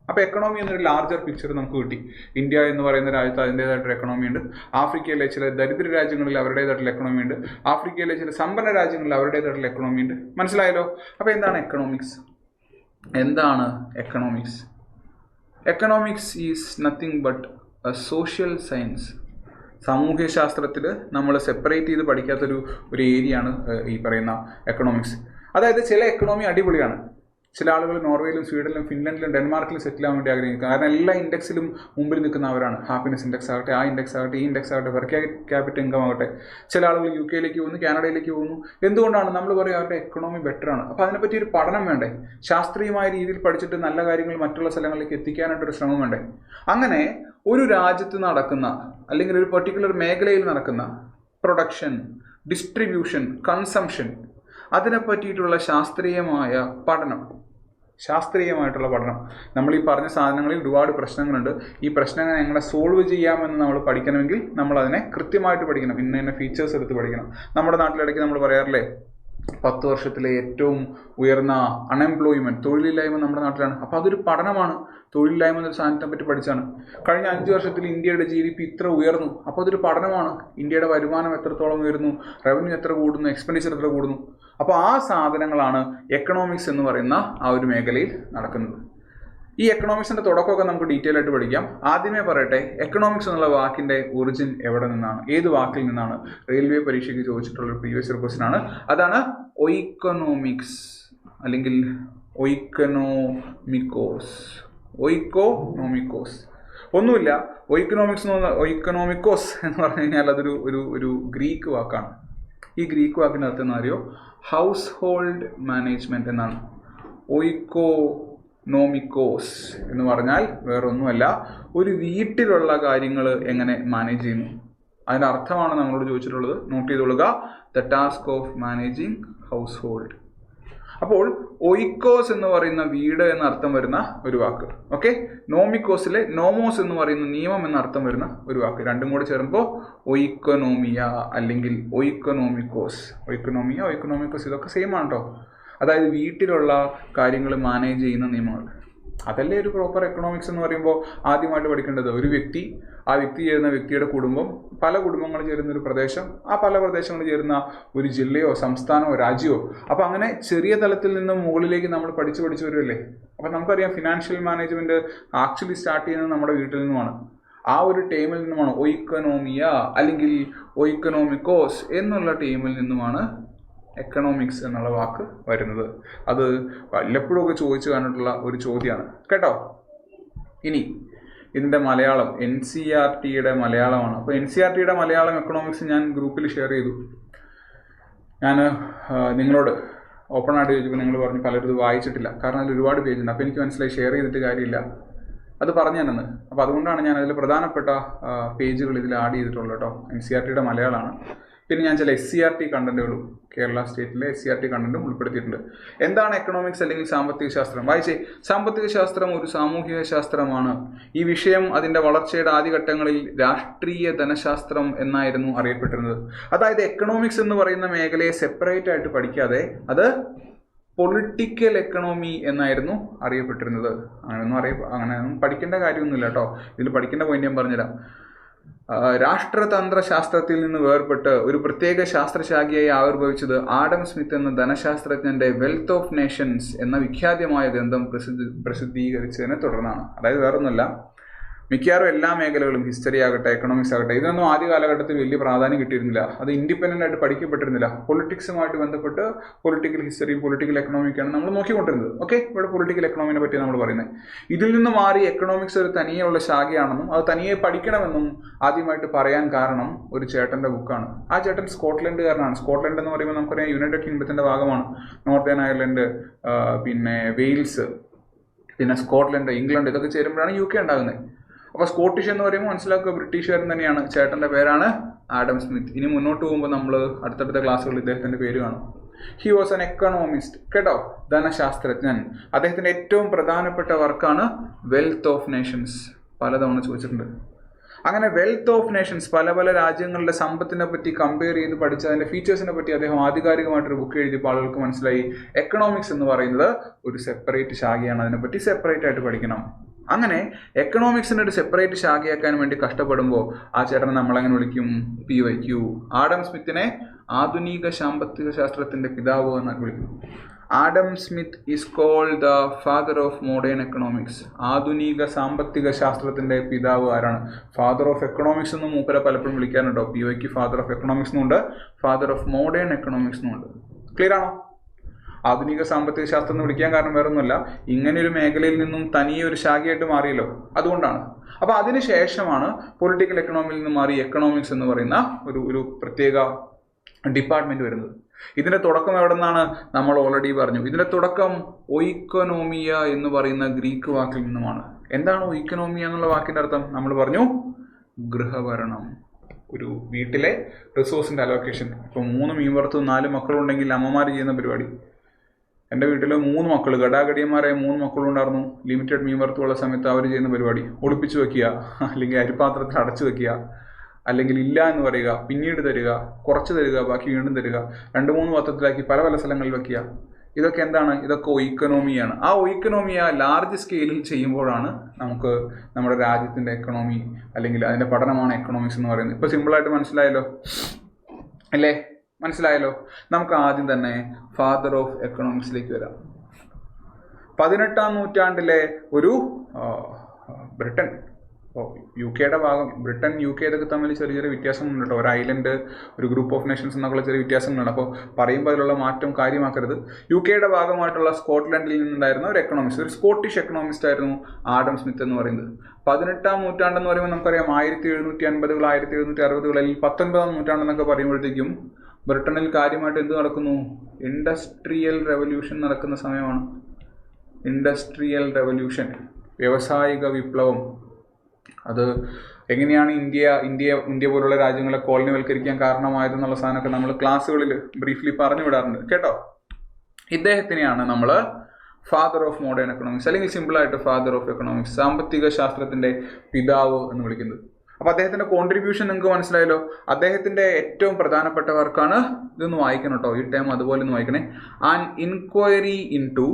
അപ്പോൾ എക്കണോമി എന്നൊരു ലാർജർ പിക്ചർ നമുക്ക് കിട്ടി. ഇന്ത്യ എന്ന് പറയുന്ന രാജ്യത്ത് അതിൻ്റേതായിട്ടൊരു എക്കണോമി ഉണ്ട്. ആഫ്രിക്കയിലെ ചില ദരിദ്ര രാജ്യങ്ങളിൽ അവരുടേതായിട്ടുള്ള എക്കണോമി ഉണ്ട്. ആഫ്രിക്കയിലെ ചില സമ്പന്ന രാജ്യങ്ങളിൽ അവരുടേതായിട്ടുള്ള എക്കണോമി ഉണ്ട്. മനസ്സിലായല്ലോ? അപ്പോൾ എന്താണ് എക്കണോമിക്സ്? എന്താണ് economics? Economics is nothing but a social science. സാമൂഹ്യശാസ്ത്രത്തിൽ നമ്മൾ സെപ്പറേറ്റ് ചെയ്ത് പഠിക്കാത്തൊരു ഏരിയയാണ് ഈ പറയുന്ന എക്കണോമിക്സ്. അതായത് ചില എക്കണോമി അടിപൊളിയാണ്. ചില ആളുകൾ നോർവേയിലും സ്വീഡനിലും ഫിൻലൻഡിലും ഡെൻമാർക്കിലും സെറ്റിൽ ആവാൻ വേണ്ടി ആഗ്രഹിക്കും. കാരണം എല്ലാ ഇൻഡെക്സിലും മുമ്പിൽ നിൽക്കുന്നവരാണ്. ഹാപ്പിനെസ് ഇൻഡെക്സ് ആകട്ടെ, ആ ഇൻഡെക്സ് ആകട്ടെ, ഈ ഇൻഡെക്സ് ആകട്ടെ, പെർ ക്യാപിറ്റൽ ഇൻകം ആകട്ടെ. ചില ആളുകൾ UK പോകുന്നു, കാനഡയിലേക്ക് പോകുന്നു. എന്തുകൊണ്ടാണ്? നമ്മൾ പറയും അവരുടെ എക്കണോമി ബെറ്റർ ആണ്. അപ്പോൾ അതിനെപ്പറ്റി ഒരു പഠനം വേണ്ടേ? ശാസ്ത്രീയമായ രീതിയിൽ പഠിച്ചിട്ട് നല്ല കാര്യങ്ങൾ മറ്റുള്ള സ്ഥലങ്ങളിലേക്ക് എത്തിക്കാനായിട്ടൊരു ശ്രമം വേണ്ടേ? അങ്ങനെ ഒരു രാജ്യത്ത് നടക്കുന്ന അല്ലെങ്കിൽ ഒരു പെർട്ടിക്കുലർ മേഖലയിൽ നടക്കുന്ന പ്രൊഡക്ഷൻ, ഡിസ്ട്രിബ്യൂഷൻ, കൺസംഷൻ, അതിനെ പറ്റിയിട്ടുള്ള ശാസ്ത്രീയമായിട്ടുള്ള പഠനം. നമ്മൾ ഈ പറഞ്ഞ സാധനങ്ങളിൽ ഒരുപാട് പ്രശ്നങ്ങളുണ്ട്. ഈ പ്രശ്നങ്ങൾ എങ്ങനെ സോൾവ് ചെയ്യാമെന്ന് നമ്മൾ പഠിക്കണമെങ്കിൽ നമ്മൾ അതിനെ കൃത്യമായിട്ട് പഠിക്കണം. ഇന്ന ഫീച്ചേഴ്സ് എടുത്ത് പഠിക്കണം. നമ്മുടെ നാട്ടിലിടയ്ക്ക് നമ്മൾ പറയാറില്ലേ, 10 വർഷത്തിലെ ഏറ്റവും ഉയർന്ന അൺഎംപ്ലോയ്മെൻറ്റ്, തൊഴിലില്ലായ്മ നമ്മുടെ നാട്ടിലാണ്. അപ്പോൾ അതൊരു പഠനമാണ്. തൊഴിലില്ലായ്മ എന്നൊരു സാധനത്തെ പറ്റി പഠിച്ചാണ്. കഴിഞ്ഞ 5 വർഷത്തിൽ ഇന്ത്യയുടെ GDP ഇത്ര ഉയർന്നു. അപ്പോൾ അതൊരു പഠനമാണ്. ഇന്ത്യയുടെ വരുമാനം എത്രത്തോളം ഉയർന്നു, റവന്യൂ എത്ര കൂടുന്നു, എക്സ്പെൻഡിച്ചർ എത്ര കൂടുന്നു. അപ്പോൾ ആ സാധനങ്ങളാണ് എക്കണോമിക്സ് എന്ന് പറയുന്ന ആ ഒരു മേഖലയിൽ നടക്കുന്നത്. ഈ എക്കണോമിക്സിൻ്റെ തുടക്കമൊക്കെ നമുക്ക് ഡീറ്റെയിൽ ആയിട്ട് പഠിക്കാം. ആദ്യമേ പറയട്ടെ, എക്കണോമിക്സ് എന്നുള്ള വാക്കിൻ്റെ ഒറിജിൻ എവിടെ നിന്നാണ്, ഏത് വാക്കിൽ നിന്നാണ്? റെയിൽവേ പരീക്ഷയ്ക്ക് ചോദിച്ചിട്ടുള്ള പ്രീവിയസ് ഇയർ ക്വസ്റ്റ്യൻ ആണ്. അതാണ് ഒയ്ക്കണോമിക്സ് അല്ലെങ്കിൽ ഒയ്ക്കണോമിക്കോസ്. ഒന്നുമില്ല. ഒയ്ക്കണോമിക്കോസ് എന്ന് പറഞ്ഞു കഴിഞ്ഞാൽ അതൊരു ഒരു ഗ്രീക്ക് വാക്കാണ്. ഈ ഗ്രീക്ക് വാക്കിൻ്റെ അർത്ഥം എന്ന് അറിയോ? ഹൗസ് ഹോൾഡ് മാനേജ്മെൻറ്റ് എന്നാണ്. ഒയ്ക്കോനോമിക്കോസ് എന്ന് പറഞ്ഞാൽ വേറൊന്നുമല്ല, ഒരു വീട്ടിലുള്ള കാര്യങ്ങൾ എങ്ങനെ മാനേജ് ചെയ്യുന്നു, അതിൻ്റെ അർത്ഥമാണ് നമ്മളോട് ചോദിച്ചിട്ടുള്ളത്. നോട്ട് ചെയ്തോളുക, the task of managing household. അപ്പോൾ ഒയ്ക്കോസ് എന്ന് പറയുന്ന വീട് എന്ന അർത്ഥം വരുന്ന ഒരു വാക്ക്. ഓക്കെ, നോമിക്കോസിലെ നോമോസ് എന്ന് പറയുന്ന നിയമം എന്ന അർത്ഥം വരുന്ന ഒരു വാക്ക്. രണ്ടും കൂടെ ചേർന്നപ്പോൾ ഒയ്ക്കണോമിയ അല്ലെങ്കിൽ ഒയ്ക്കണോമിക്കോസ്. ഒയ്ക്കണോമിക്കോസ് ഇതൊക്കെ സെയിം ആണ് കേട്ടോ. അതായത് വീട്ടിലുള്ള കാര്യങ്ങൾ മാനേജ് ചെയ്യുന്ന നിയമങ്ങൾ. അതല്ലേ ഒരു പ്രോപ്പർ എക്കണോമിക്സ് എന്ന് പറയുമ്പോൾ ആദ്യമായിട്ട് പഠിക്കേണ്ടത്. ഒരു വ്യക്തി, ആ വ്യക്തി ചേരുന്ന വ്യക്തിയുടെ കുടുംബം, പല കുടുംബങ്ങൾ ചേരുന്ന ഒരു പ്രദേശം, ആ പല പ്രദേശങ്ങൾ ചേരുന്ന ഒരു ജില്ലയോ സംസ്ഥാനമോ രാജ്യമോ. അപ്പോൾ അങ്ങനെ ചെറിയ തലത്തിൽ നിന്ന് മുകളിലേക്ക് നമ്മൾ പഠിച്ചു വരുമല്ലേ. അപ്പോൾ നമുക്കറിയാം ഫിനാൻഷ്യൽ മാനേജ്മെൻറ്റ് ആക്ച്വലി സ്റ്റാർട്ട് ചെയ്യുന്നത് നമ്മുടെ വീട്ടിൽ നിന്നുമാണ്. ആ ഒരു ടീമിൽ നിന്നുമാണ് ഒയ്ക്കണോമിയ അല്ലെങ്കിൽ ഒയ്ക്കണോമിക്കോസ് എന്നുള്ള ടീമിൽ നിന്നുമാണ് എക്കണോമിക്സ് എന്നുള്ള വാക്ക് വരുന്നത്. അത് വല്ലപ്പോഴും ഒക്കെ ചോദിച്ചു കണ്ടിട്ടുള്ള ഒരു ചോദ്യമാണ് കേട്ടോ. ഇനി ഇതിൻ്റെ മലയാളം NCERTയുടെ മലയാളമാണ്. അപ്പോൾ NCERTയുടെ മലയാളം എക്കണോമിക്സ് ഞാൻ ഗ്രൂപ്പിൽ ഷെയർ ചെയ്തു. ഞാൻ നിങ്ങളോട് ഓപ്പണായിട്ട് ചോദിച്ചപ്പോൾ നിങ്ങൾ പറഞ്ഞു പലരും ഇത് വായിച്ചിട്ടില്ല, കാരണം അതിൽ ഒരുപാട് പേജുണ്ട്. അപ്പോൾ എനിക്ക് മനസ്സിലായി ഷെയർ ചെയ്തിട്ട് കാര്യമില്ല, അത് പറഞ്ഞു തന്നെന്ന്. അപ്പോൾ അതുകൊണ്ടാണ് ഞാൻ അതിൽ പ്രധാനപ്പെട്ട പേജുകൾ ഇതിൽ ആഡ് ചെയ്തിട്ടുള്ളത് കേട്ടോ. NCERTയുടെ മലയാളമാണ്. പിന്നെ ഞാൻ ചില SCERT കണ്ടന്റുകളും കേരള സ്റ്റേറ്റിലെ SCERT കണ്ടന്റും ഉൾപ്പെടുത്തിയിട്ടുണ്ട്. എന്താണ് എക്കണോമിക്സ് അല്ലെങ്കിൽ സാമ്പത്തിക ശാസ്ത്രം? വായിച്ചേ. സാമ്പത്തിക ശാസ്ത്രം ഒരു സാമൂഹിക ശാസ്ത്രമാണ്. ഈ വിഷയം അതിൻ്റെ വളർച്ചയുടെ ആദ്യഘട്ടങ്ങളിൽ രാഷ്ട്രീയ ധനശാസ്ത്രം എന്നായിരുന്നു അറിയപ്പെട്ടിരുന്നത്. അതായത് എക്കണോമിക്സ് എന്ന് പറയുന്ന മേഖലയെ സെപ്പറേറ്റ് ആയിട്ട് പഠിക്കാതെ അത് പൊളിറ്റിക്കൽ എക്കണോമി എന്നായിരുന്നു അറിയപ്പെട്ടിരുന്നത്. അങ്ങനെയൊന്നും പഠിക്കേണ്ട കാര്യമൊന്നുമില്ല കേട്ടോ. ഇതിൽ പഠിക്കേണ്ട പോയിന്റ് ഞാൻ പറഞ്ഞുതരാം. രാഷ്ട്രതന്ത്ര ശാസ്ത്രത്തിൽ നിന്ന് വേർപെട്ട് ഒരു പ്രത്യേക ശാസ്ത്രശാഖയായി ആവിർഭവിച്ചത് ആഡം സ്മിത്ത് എന്ന ധനശാസ്ത്രജ്ഞന്റെ വെൽത്ത് ഓഫ് നേഷൻസ് എന്ന വിഖ്യാതമായ ഗ്രന്ഥം പ്രസിദ്ധീകരിച്ചതിനെ തുടർന്നാണ്. അതായത് വേറൊന്നുമല്ല, മിക്കവാറും എല്ലാ മേഖലകളും, ഹിസ്റ്ററി ആകട്ടെ, എക്കണോമിക്സ് ആകട്ടെ, ഇതിനൊന്നും ആദ്യ കാലഘട്ടത്തിൽ വലിയ പ്രാധാന്യം കിട്ടിയിരുന്നില്ല. അത് ഇൻഡിപെൻഡൻ്റ് ആയിട്ട് പഠിക്കപ്പെട്ടിരുന്നില്ല. പൊളിറ്റിക്സുമായിട്ട് ബന്ധപ്പെട്ട് പൊളിറ്റിക്കൽ ഹിസ്റ്ററിയും പൊളിറ്റിക്കൽ എക്കണോമിക്കാണ് നമ്മൾ നോക്കിക്കൊണ്ടിരുന്നത്. ഓക്കെ, ഇവിടെ പൊളിറ്റിക്കൽ എക്കണോമിനെ പറ്റി നമ്മൾ പറയുന്നത്. ഇതിൽ നിന്ന് മാറി എക്കണോമിക്സ് ഒരു തനിയെയുള്ള ശാഖയാണെന്നും അത് തനിയെ പഠിക്കണമെന്നും ആദ്യമായിട്ട് പറയാൻ കാരണം ഒരു ചേട്ടൻ്റെ ബുക്കാണ്. ആ ചേട്ടൻ സ്കോട്ട്ലൻഡുകാരനാണ്. സ്കോട്ട്ലൻഡ് എന്ന് പറയുമ്പോൾ നമുക്കറിയാം യുണൈറ്റഡ് കിങ്ഡത്തിൻ്റെ ഭാഗമാണ്. നോർത്തേൺ അയർലൻഡ്, പിന്നെ വെയിൽസ്, പിന്നെ സ്കോട്ട്ലൻഡ്, ഇംഗ്ലണ്ട്, ഇതൊക്കെ ചേരുമ്പോഴാണ് UK ഉണ്ടാകുന്നത്. അപ്പോൾ സ്കോട്ടിഷ് എന്ന് പറയുമ്പോൾ മനസ്സിലാക്കുക ബ്രിട്ടീഷുകാരൻ തന്നെയാണ്. ചേട്ടൻ്റെ പേരാണ് ആഡം സ്മിത്ത്. ഇനി മുന്നോട്ട് പോകുമ്പോൾ നമ്മൾ അടുത്തടുത്ത ക്ലാസ്സുകളിൽ ഇദ്ദേഹത്തിൻ്റെ പേര് കാണും. ഹി വാസ് എൻ എക്കണോമിസ്റ്റ്, കേട്ടോ, ധനശാസ്ത്രജ്ഞൻ. അദ്ദേഹത്തിൻ്റെ ഏറ്റവും പ്രധാനപ്പെട്ട വർക്കാണ് വെൽത്ത് ഓഫ് നേഷൻസ്. പലതവണ ചോദിച്ചിട്ടുണ്ട്. അങ്ങനെ വെൽത്ത് ഓഫ് നേഷൻസ്, പല പല രാജ്യങ്ങളുടെ സമ്പത്തിനെ പറ്റി കമ്പയർ ചെയ്ത് പഠിച്ച അതിൻ്റെ ഫീച്ചേഴ്സിനെ പറ്റി അദ്ദേഹം ആധികാരികമായിട്ടൊരു ബുക്ക് എഴുതിയപ്പോൾ ആളുകൾക്ക് മനസ്സിലായി എക്കണോമിക്സ് എന്ന് പറയുന്നത് ഒരു സെപ്പറേറ്റ് ശാഖയാണ്, അതിനെപ്പറ്റി സെപ്പറേറ്റ് ആയിട്ട് പഠിക്കണം. അങ്ങനെ എക്കണോമിക്സിൻ്റെ ഒരു സെപ്പറേറ്റ് ശാഖയാക്കാൻ വേണ്ടി കഷ്ടപ്പെടുമ്പോൾ ആ ചേട്ടനെ നമ്മളെങ്ങനെ വിളിക്കും? PYQ. ആഡം സ്മിത്തിനെ ആധുനിക സാമ്പത്തിക ശാസ്ത്രത്തിൻ്റെ പിതാവ് എന്ന് വിളിക്കുന്നു. Adam Smith is called the father of modern economics. ആധുനിക സാമ്പത്തിക ശാസ്ത്രത്തിൻ്റെ പിതാവ് ആരാണ്? ഫാദർ ഓഫ് എക്കണോമിക്സ് എന്നും മൂപ്പരെ പലപ്പോഴും വിളിക്കാറുണ്ടോ. PYQ ഫാദർ ഓഫ് എക്കണോമിക്സ് എന്നുണ്ട്, ഫാദർ ഓഫ് മോഡേൺ എക്കണോമിക്സ് എന്നുണ്ട്. ക്ലിയർ ആണോ? ആധുനിക സാമ്പത്തിക ശാസ്ത്രം എന്ന് വിളിക്കാൻ കാരണം വേറൊന്നുമല്ല, ഇങ്ങനെയൊരു മേഖലയിൽ നിന്നും തനിയെ ഒരു ശാഖയായിട്ട് മാറിയല്ലോ, അതുകൊണ്ടാണ്. അപ്പോൾ അതിനുശേഷമാണ് പൊളിറ്റിക്കൽ എക്കണോമിയിൽ നിന്ന് മാറി എക്കണോമിക്സ് എന്ന് പറയുന്ന ഒരു പ്രത്യേക ഡിപ്പാർട്ട്മെന്റ് വരുന്നത്. ഇതിന്റെ തുടക്കം എവിടെ നിന്നാണ്? നമ്മൾ ഓൾറെഡി പറഞ്ഞു. ഇതിന്റെ തുടക്കം ഒയിക്കോനോമിയ എന്ന് പറയുന്ന ഗ്രീക്ക് വാക്കിൽ നിന്നുമാണ്. എന്താണ് ഒയിക്കോനോമിയ എന്നുള്ള വാക്കിന്റെ അർത്ഥം? നമ്മൾ പറഞ്ഞു ഗൃഹഭരണം, ഒരു വീട്ടിലെ റിസോഴ്സിന്റെ അലോക്കേഷൻ. ഇപ്പോൾ 3 മീൻ വറുത്തും 4 മക്കളുണ്ടെങ്കിൽ അമ്മമാർ ചെയ്യുന്ന പരിപാടി. എൻ്റെ വീട്ടിൽ 3 മക്കൾ, ഗടാഗടിയന്മാരായ 3 മക്കളുണ്ടായിരുന്നു. ലിമിറ്റഡ് മീൻ വറുത്തുള്ള സമയത്ത് അവർ ചെയ്യുന്ന പരിപാടി ഒളിപ്പിച്ചു വെക്കുക, അല്ലെങ്കിൽ അരിപ്പാത്രത്തിൽ അടച്ചു വെക്കുക, അല്ലെങ്കിൽ ഇല്ല എന്ന് പറയുക, പിന്നീട് തരിക, കുറച്ച് തരിക, ബാക്കി വീണ്ടും തരിക, 2-3 പത്രത്തിലാക്കി പല പല സ്ഥലങ്ങളിൽ വെക്കുക. ഇതൊക്കെ എന്താണ്? ഇതൊക്കെ ഒയിക്കണോമിയാണ്. ആ ഒയിക്കണോമിയ ലാർജ് സ്കെയിലിൽ ചെയ്യുമ്പോഴാണ് നമുക്ക് നമ്മുടെ രാജ്യത്തിൻ്റെ എക്കണോമി അല്ലെങ്കിൽ അതിൻ്റെ പഠനമാണ് എക്കണോമിക്സ് എന്ന് പറയുന്നത്. ഇപ്പോൾ സിമ്പിളായിട്ട് മനസ്സിലായല്ലോ അല്ലേ? മനസ്സിലായല്ലോ. നമുക്ക് ആദ്യം തന്നെ ഫാദർ ഓഫ് എക്കണോമിക്സിലേക്ക് വരാം. 18-ാം നൂറ്റാണ്ടിലെ ഒരു ബ്രിട്ടൻ, UK-യുടെ ഭാഗം, ബ്രിട്ടൻ UK ഇതൊക്കെ തമ്മിൽ ചെറിയ ചെറിയ വ്യത്യാസങ്ങളുണ്ട് കേട്ടോ. ഒരു ഐലൻഡ്, ഒരു ഗ്രൂപ്പ് ഓഫ് നേഷൻസ് എന്നൊക്കെയുള്ള ചെറിയ വ്യത്യാസങ്ങളുണ്ട്. അപ്പോൾ പറയുമ്പോൾ അതിലുള്ള മാറ്റം കാര്യമാക്കരുത്. UK-യുടെ ഭാഗമായിട്ടുള്ള സ്കോട്ട്ലൻഡിൽ നിന്നുണ്ടായിരുന്ന ഒരു എക്കണോമിസ്റ്റ്, ഒരു സ്കോട്ടിഷ് എക്കണോമിസ്റ്റ് ആയിരുന്നു ആഡം സ്മിത്ത് എന്ന് പറയുന്നത്. 18-ാം നൂറ്റാണ്ടെന്ന് പറയുമ്പോൾ നമുക്കറിയാം 1750-കൾ, 1760-കൾ, 19-ാം നൂറ്റാണ്ടെന്നൊക്കെ പറയുമ്പോഴത്തേക്കും ബ്രിട്ടനിൽ കാര്യമായിട്ട് എന്ത് നടക്കുന്നു? ഇൻഡസ്ട്രിയൽ റെവല്യൂഷൻ നടക്കുന്ന സമയമാണ്. ഇൻഡസ്ട്രിയൽ റെവല്യൂഷൻ, വ്യാവസായിക വിപ്ലവം. അത് എങ്ങനെയാണ് ഇന്ത്യ പോലുള്ള രാജ്യങ്ങളെ കോളനിവൽക്കരിക്കാൻ കാരണമായതെന്നുള്ള സാധനമൊക്കെ നമ്മൾ ക്ലാസ്സുകളിൽ ബ്രീഫ്ലി പറഞ്ഞു വിടാറുണ്ട് കേട്ടോ. ഇദ്ദേഹത്തിനെയാണ് നമ്മൾ ഫാദർ ഓഫ് മോഡേൺ എക്കണോമിക്സ്, അല്ലെങ്കിൽ സിമ്പിളായിട്ട് ഫാദർ ഓഫ് എക്കണോമിക്സ്, സാമ്പത്തിക ശാസ്ത്രത്തിൻ്റെ പിതാവ് എന്ന് വിളിക്കുന്നത്. അപ്പോൾ അദ്ദേഹത്തിൻ്റെ കോൺട്രിബ്യൂഷൻ നിങ്ങൾക്ക് മനസ്സിലായല്ലോ. അദ്ദേഹത്തിൻ്റെ ഏറ്റവും പ്രധാനപ്പെട്ട വർക്കാണ്, ഇതൊന്ന് വായിക്കണം കേട്ടോ, ഈ ടൈം അതുപോലെ ഒന്ന് വായിക്കണേ, an inquiry into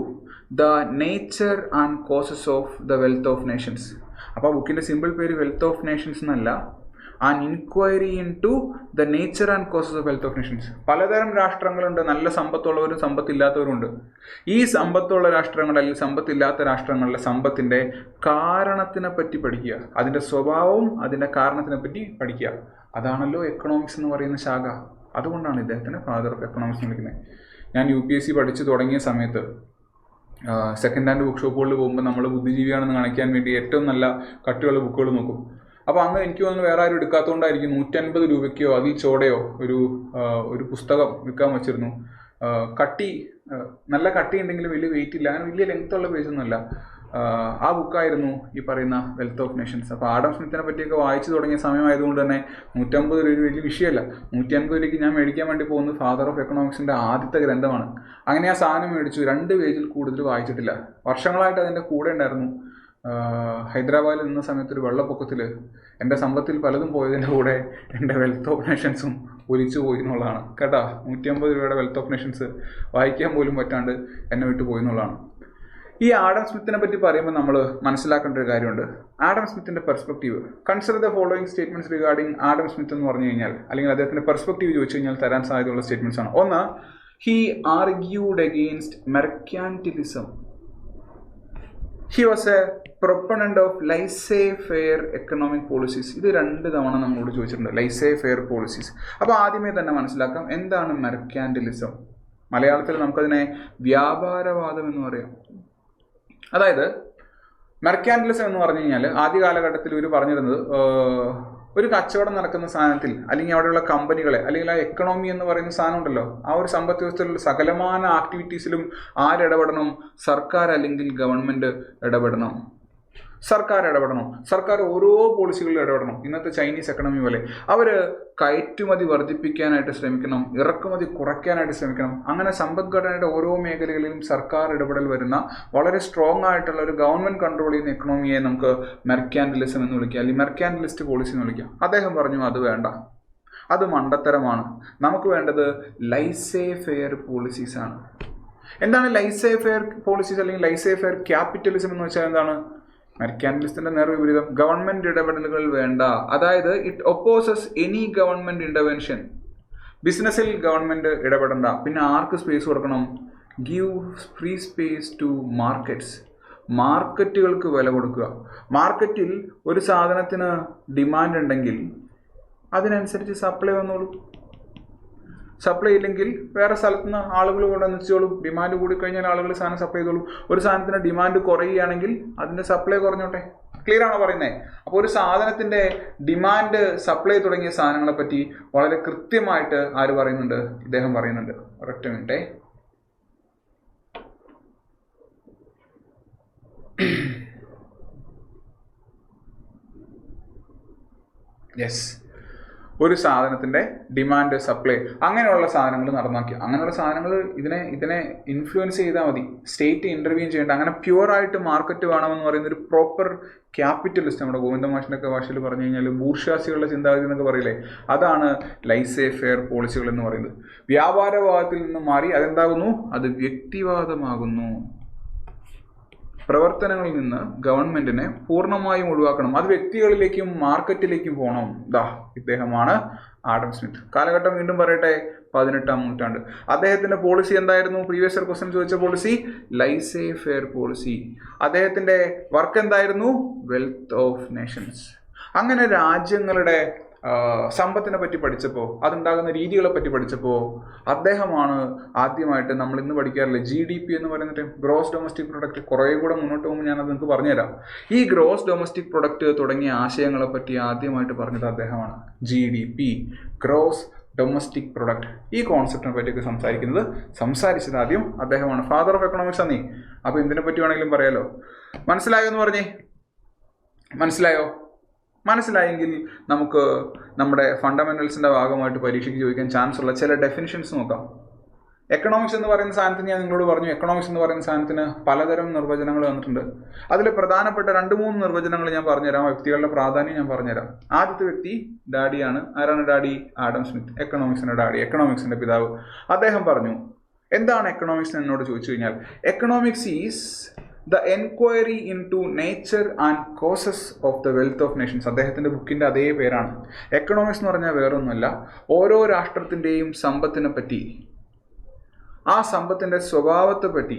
the nature and causes of the wealth of nations. അപ്പോൾ ബുക്കിൻ്റെ സിമ്പിൾ പേര് വെൽത്ത് ഓഫ് നേഷൻസ് എന്നല്ല, an inquiry into the nature and causes of wealth of nations. പലതരം രാഷ്ട്രങ്ങളുണ്ട്, നല്ല സമ്പത്തുള്ളവരും സമ്പത്തില്ലാത്തവരുണ്ട്. ഈ സമ്പത്തുള്ള രാഷ്ട്രങ്ങൾ അല്ലെങ്കിൽ സമ്പത്തില്ലാത്ത രാഷ്ട്രങ്ങളുടെ സമ്പത്തിൻ്റെ കാരണത്തിനെ പറ്റി പഠിക്കുക, അതിൻ്റെ സ്വഭാവവും അതിൻ്റെ കാരണത്തിനെ പറ്റി പഠിക്കുക. അതാണല്ലോ എക്കണോമിക്സ് എന്ന് പറയുന്ന ശാഖ. അതുകൊണ്ടാണ് ഇദ്ദേഹത്തിന് ഫാദർ ഓഫ് എക്കണോമിക്സ് എന്ന് വിളിക്കുന്നത്. ഞാൻ UPSC പഠിച്ചു തുടങ്ങിയ സമയത്ത് സെക്കൻഡ് ഹാൻഡ് ബുക്ക് ഷോപ്പുകളിൽ പോകുമ്പോൾ നമ്മൾ ബുദ്ധിജീവിയാണെന്ന് കാണിക്കാൻ വേണ്ടി ഏറ്റവും നല്ല കട്ടിയുള്ള ബുക്കുകൾ നോക്കും. അപ്പോൾ അന്ന് എനിക്ക് തോന്നുന്നു വേറെ ആരും എടുക്കാത്തതുകൊണ്ടായിരിക്കും 150 രൂപയ്ക്കോ അതിൽ ചോടയോ ഒരു പുസ്തകം വിൽക്കാൻ വെച്ചിരുന്നു. നല്ല കട്ടി ഉണ്ടെങ്കിലും വലിയ വെയിറ്റ് ഇല്ല, അങ്ങനെ വലിയ ലെങ്ത് ഉള്ള പേജൊന്നുമല്ല. ആ ബുക്കായിരുന്നു ഈ പറയുന്ന വെൽത്ത് ഓഫ് നേഷൻസ്. അപ്പോൾ ആഡം സ്മിത്തിനെ പറ്റിയൊക്കെ വായിച്ചു തുടങ്ങിയ സമയമായതുകൊണ്ട് തന്നെ 150 രൂപ വലിയ വിഷയമല്ല. 150 രൂപയ്ക്ക് ഞാൻ മേടിക്കാൻ വേണ്ടി പോകുന്നത് ഫാദർ ഓഫ് എക്കണോമിക്സിൻ്റെ ആദ്യത്തെ ഗ്രന്ഥമാണ്. അങ്ങനെ ആ സാധനം മേടിച്ചു. 2 പേജിൽ കൂടുതൽ വായിച്ചിട്ടില്ല. വർഷങ്ങളായിട്ട് അതിൻ്റെ കൂടെ ഉണ്ടായിരുന്നു. ഹൈദരാബാദിൽ നിന്ന സമയത്ത് ഒരു വെള്ളപ്പൊക്കത്തിൽ എൻ്റെ സമ്പത്തിൽ പലതും പോയതിൻ്റെ കൂടെ എൻ്റെ വെൽത്ത് ഓഫ് നേഷൻസും ഒലിച്ചു പോയി എന്നുള്ളതാണ് കേട്ടോ. 150 രൂപയുടെ വെൽത്ത് ഓഫ് നേഷൻസ് വായിക്കാൻ പോലും പറ്റാണ്ട് എന്നെ വിട്ടു പോയി എന്നുള്ളതാണ്. ഈ ആഡം സ്മിത്തിനെ പറ്റി പറയുമ്പോൾ നമ്മൾ മനസ്സിലാക്കേണ്ട ഒരു കാര്യമുണ്ട്. ആഡം സ്മിത്തിൻ്റെ perspective. Consider the following statements regarding Adam Smith എന്ന് പറഞ്ഞു കഴിഞ്ഞാൽ, അല്ലെങ്കിൽ അദ്ദേഹത്തിൻ്റെ പെർസ്പെക്റ്റീവ് ചോദിച്ചു കഴിഞ്ഞാൽ തരാൻ സാധ്യതയുള്ള സ്റ്റേറ്റ്മെന്റ്സ് ആണ്. ഒന്ന്, he argued against mercantilism. He was a proponent of laissez faire economic policies. ഇത് 2 തവണ നമ്മളോട് ചോദിച്ചിട്ടുണ്ട്, ലൈസേ ഫെയർ പോളിസീസ്. അപ്പോൾ ആദ്യമേ തന്നെ മനസ്സിലാക്കാം എന്താണ് മെർക്കാന്റിലിസം. മലയാളത്തിൽ നമുക്കതിനെ വ്യാപാരവാദം എന്ന് പറയാം. അതായത് മെർക്കാന്റിലിസം എന്ന് പറഞ്ഞു കഴിഞ്ഞാൽ ആദ്യ കാലഘട്ടത്തിൽ ഇവർ പറഞ്ഞിരുന്നത് ഒരു കച്ചവടം നടക്കുന്ന സാധനത്തിൽ അല്ലെങ്കിൽ അവിടെയുള്ള കമ്പനികളെ അല്ലെങ്കിൽ ആ എക്കണോമി എന്ന് പറയുന്ന സാധനം ഉണ്ടല്ലോ, ആ ഒരു സമ്പദ് വ്യവസ്ഥയിലുള്ള സകലമാന ആക്ടിവിറ്റീസിലും ആരിടപെടണം? സർക്കാർ അല്ലെങ്കിൽ ഗവൺമെൻറ് ഇടപെടണം. സർക്കാർ ഓരോ പോളിസികളിലും ഇടപെടണം. ഇന്നത്തെ ചൈനീസ് എക്കണോമി പോലെ അവർ കയറ്റുമതി വർദ്ധിപ്പിക്കാനായിട്ട് ശ്രമിക്കണം, ഇറക്കുമതി കുറയ്ക്കാനായിട്ട് ശ്രമിക്കണം. അങ്ങനെ സമ്പദ്ഘടനയുടെ ഓരോ മേഖലകളിലും സർക്കാർ ഇടപെടൽ വരുന്ന വളരെ സ്ട്രോങ് ആയിട്ടുള്ള ഒരു ഗവൺമെൻറ് കൺട്രോൾ ചെയ്യുന്ന എക്കണോമിയെ നമുക്ക് മെർക്കാന്റിലിസം എന്ന് വിളിക്കാം, അല്ലെങ്കിൽ മെർക്കാന്റിലിസ്റ്റ് പോളിസി എന്ന് വിളിക്കാം. അദ്ദേഹം പറഞ്ഞു അത് വേണ്ട, അത് മണ്ടത്തരമാണ്, നമുക്ക് വേണ്ടത് ലൈസേ ഫെയർ പോളിസീസ് ആണ്. എന്താണ് ലൈസേ ഫെയർ പോളിസീസ് അല്ലെങ്കിൽ ലൈസേ ഫെയർ ക്യാപിറ്റലിസം എന്ന് വെച്ചാൽ എന്താണ്? മെർക്കാന്റിലിസത്തിന്റെ നേർവിപരീതം. ഗവൺമെന്റ് ഇടപെടലുകൾ വേണ്ട, അതായത് it opposes any government intervention. ബിസിനസ്സിൽ ഗവൺമെന്റ് ഇടപെടണ്ട. പിന്നെ ആർക്ക് സ്പേസ് കൊടുക്കണം? Give free space to markets. മാർക്കറ്റുകൾക്ക് വില കൊടുക്കുക. മാർക്കറ്റിൽ ഒരു സാധനത്തിന് ഡിമാൻഡ് ഉണ്ടെങ്കിൽ അതിനനുസരിച്ച് സപ്ലൈ വന്നോളൂ. സപ്ലൈ ഇല്ലെങ്കിൽ വേറെ സ്ഥലത്ത് നിന്ന് ആളുകൾ കൊണ്ടുവന്ന് വെച്ചോളും. ഡിമാൻഡ് കൂടിക്കഴിഞ്ഞാൽ ആളുകൾ സാധനം സപ്ലൈ ചെയ്തോളൂ. ഒരു സാധനത്തിന് ഡിമാൻഡ് കുറയുകയാണെങ്കിൽ അതിൻ്റെ സപ്ലൈ കുറഞ്ഞോട്ടെ. ക്ലിയർ ആണോ പറയുന്നത്? അപ്പോൾ ഒരു സാധനത്തിൻ്റെ ഡിമാൻഡ് സപ്ലൈ തുടങ്ങിയ സാധനങ്ങളെ പറ്റി വളരെ കൃത്യമായിട്ട് ആര് പറയുന്നുണ്ട്? ഇദ്ദേഹം പറയുന്നുണ്ട്. ഒരൊറ്റ മിനിറ്റേ. യെസ്, ഒരു സാധനത്തിൻ്റെ ഡിമാൻഡ് സപ്ലൈ അങ്ങനെയുള്ള സാധനങ്ങൾ നടന്നാക്കി. അങ്ങനെയുള്ള സാധനങ്ങൾ ഇതിനെ ഇൻഫ്ലുവൻസ് ചെയ്താൽ മതി. സ്റ്റേറ്റ് ഇൻ്റർവ്യൂ ചെയ്യേണ്ട. അങ്ങനെ പ്യുവറായിട്ട് മാർക്കറ്റ് വേണമെന്ന് പറയുന്ന ഒരു പ്രോപ്പർ ക്യാപിറ്റലിസ്റ്റ്, നമ്മുടെ ഗോവിന്ദ മാഷിൻ്റെയൊക്കെ ഭാഷയിൽ പറഞ്ഞു കഴിഞ്ഞാൽ ബൂർഷ്വാസികളുടെ ചിന്താഗതി എന്നൊക്കെ പറയില്ലേ, അതാണ് ലൈസേ ഫെയർ പോളിസികൾ എന്ന് പറയുന്നത്. വ്യാപാരവാദത്തിൽ നിന്ന് മാറി അതെന്താകുന്നു? അത് വ്യക്തിവാദമാകുന്നു. പ്രവർത്തനങ്ങളിൽ നിന്ന് ഗവൺമെന്റിനെ പൂർണ്ണമായും ഒഴിവാക്കണം. അത് വ്യക്തികളിലേക്കും മാർക്കറ്റിലേക്കും പോകണം. ഇദ്ദേഹമാണ് ആഡം സ്മിത്ത്. കാലഘട്ടം വീണ്ടും പറയട്ടെ, 18-ാം നൂറ്റാണ്ട്. അദ്ദേഹത്തിന്റെ പോളിസി എന്തായിരുന്നു? പ്രീവിയസ് ഇയർ ക്വസ്റ്റ്യൻ ചോദിച്ച പോളിസി ലൈസേ ഫെയർ പോളിസി. അദ്ദേഹത്തിന്റെ വർക്ക് എന്തായിരുന്നു? Wealth of Nations. അങ്ങനെ രാജ്യങ്ങളുടെ സമ്പത്തിനെ പറ്റി പഠിച്ചപ്പോൾ, അതുണ്ടാകുന്ന രീതികളെ പറ്റി പഠിച്ചപ്പോൾ അദ്ദേഹമാണ് ആദ്യമായിട്ട് നമ്മൾ ഇന്ന് പഠിക്കാറില്ല GDP എന്ന് പറയുന്ന ടൈം, ഗ്രോസ് ഡൊമസ്റ്റിക് പ്രൊഡക്റ്റ്. കുറേ കൂടെ മുന്നോട്ട് പോകുമ്പോൾ ഞാനത് നിങ്ങൾക്ക് പറഞ്ഞുതരാം. ഈ ഗ്രോസ് ഡൊമസ്റ്റിക് പ്രൊഡക്റ്റ് തുടങ്ങിയ ആശയങ്ങളെ പറ്റി ആദ്യമായിട്ട് പറഞ്ഞത് അദ്ദേഹമാണ്. GDP, ഗ്രോസ് ഡൊമസ്റ്റിക് പ്രൊഡക്റ്റ്, ഈ കോൺസെപ്റ്റിനെ പറ്റിയൊക്കെ സംസാരിച്ചത് ആദ്യം അദ്ദേഹമാണ്. ഫാദർ ഓഫ് എക്കണോമിക്സ് ആണ്. അപ്പോൾ ഇതിനെ പറ്റി വേണമെങ്കിലും പറയാലോ. മനസ്സിലായോ എന്ന് പറഞ്ഞേ? മനസ്സിലായെങ്കിൽ നമുക്ക് നമ്മുടെ ഫണ്ടമെന്റൽസിന്റെ ഭാഗമായിട്ട് പരീക്ഷയ്ക്ക് ചോദിക്കാൻ ചാൻസ് ഉള്ള ചില ഡെഫിനിഷൻസ് നോക്കാം. എക്കണോമിക്സ് എന്ന് പറയുന്ന സാധനത്തിന് ഞാൻ നിങ്ങളോട് പറഞ്ഞു, എക്കണോമിക്സ് എന്ന് പറയുന്ന സാധനത്തിന് പലതരം നിർവചനങ്ങൾ വന്നിട്ടുണ്ട്. അതിൽ പ്രധാനപ്പെട്ട 2-3 നിർവചനങ്ങൾ ഞാൻ പറഞ്ഞുതരാം. വ്യക്തികളുടെ പ്രാധാന്യം ഞാൻ പറഞ്ഞുതരാം. ആദ്യത്തെ വ്യക്തി ഡാഡിയാണ്. ആരാണ് ഡാഡി? ആഡം സ്മിത്ത്, എക്കണോമിക്സിന്റെ ഡാഡി, എക്കണോമിക്സിന്റെ പിതാവ്. അദ്ദേഹം പറഞ്ഞു, എന്താണ് എക്കണോമിക്സ് എന്നോട് ചോദിച്ചു കഴിഞ്ഞാൽ, economics is the enquiry into nature and causes of the wealth of nations. അദ്ദേഹത്തിൻ്റെ ബുക്കിൻ്റെ അതേ പേരാണ്. എക്കണോമിക്സ് എന്ന് പറഞ്ഞാൽ വേറൊന്നുമല്ല, ഓരോ രാഷ്ട്രത്തിൻ്റെയും സമ്പത്തിനെ പറ്റി, ആ സമ്പത്തിൻ്റെ സ്വഭാവത്തെ പറ്റി,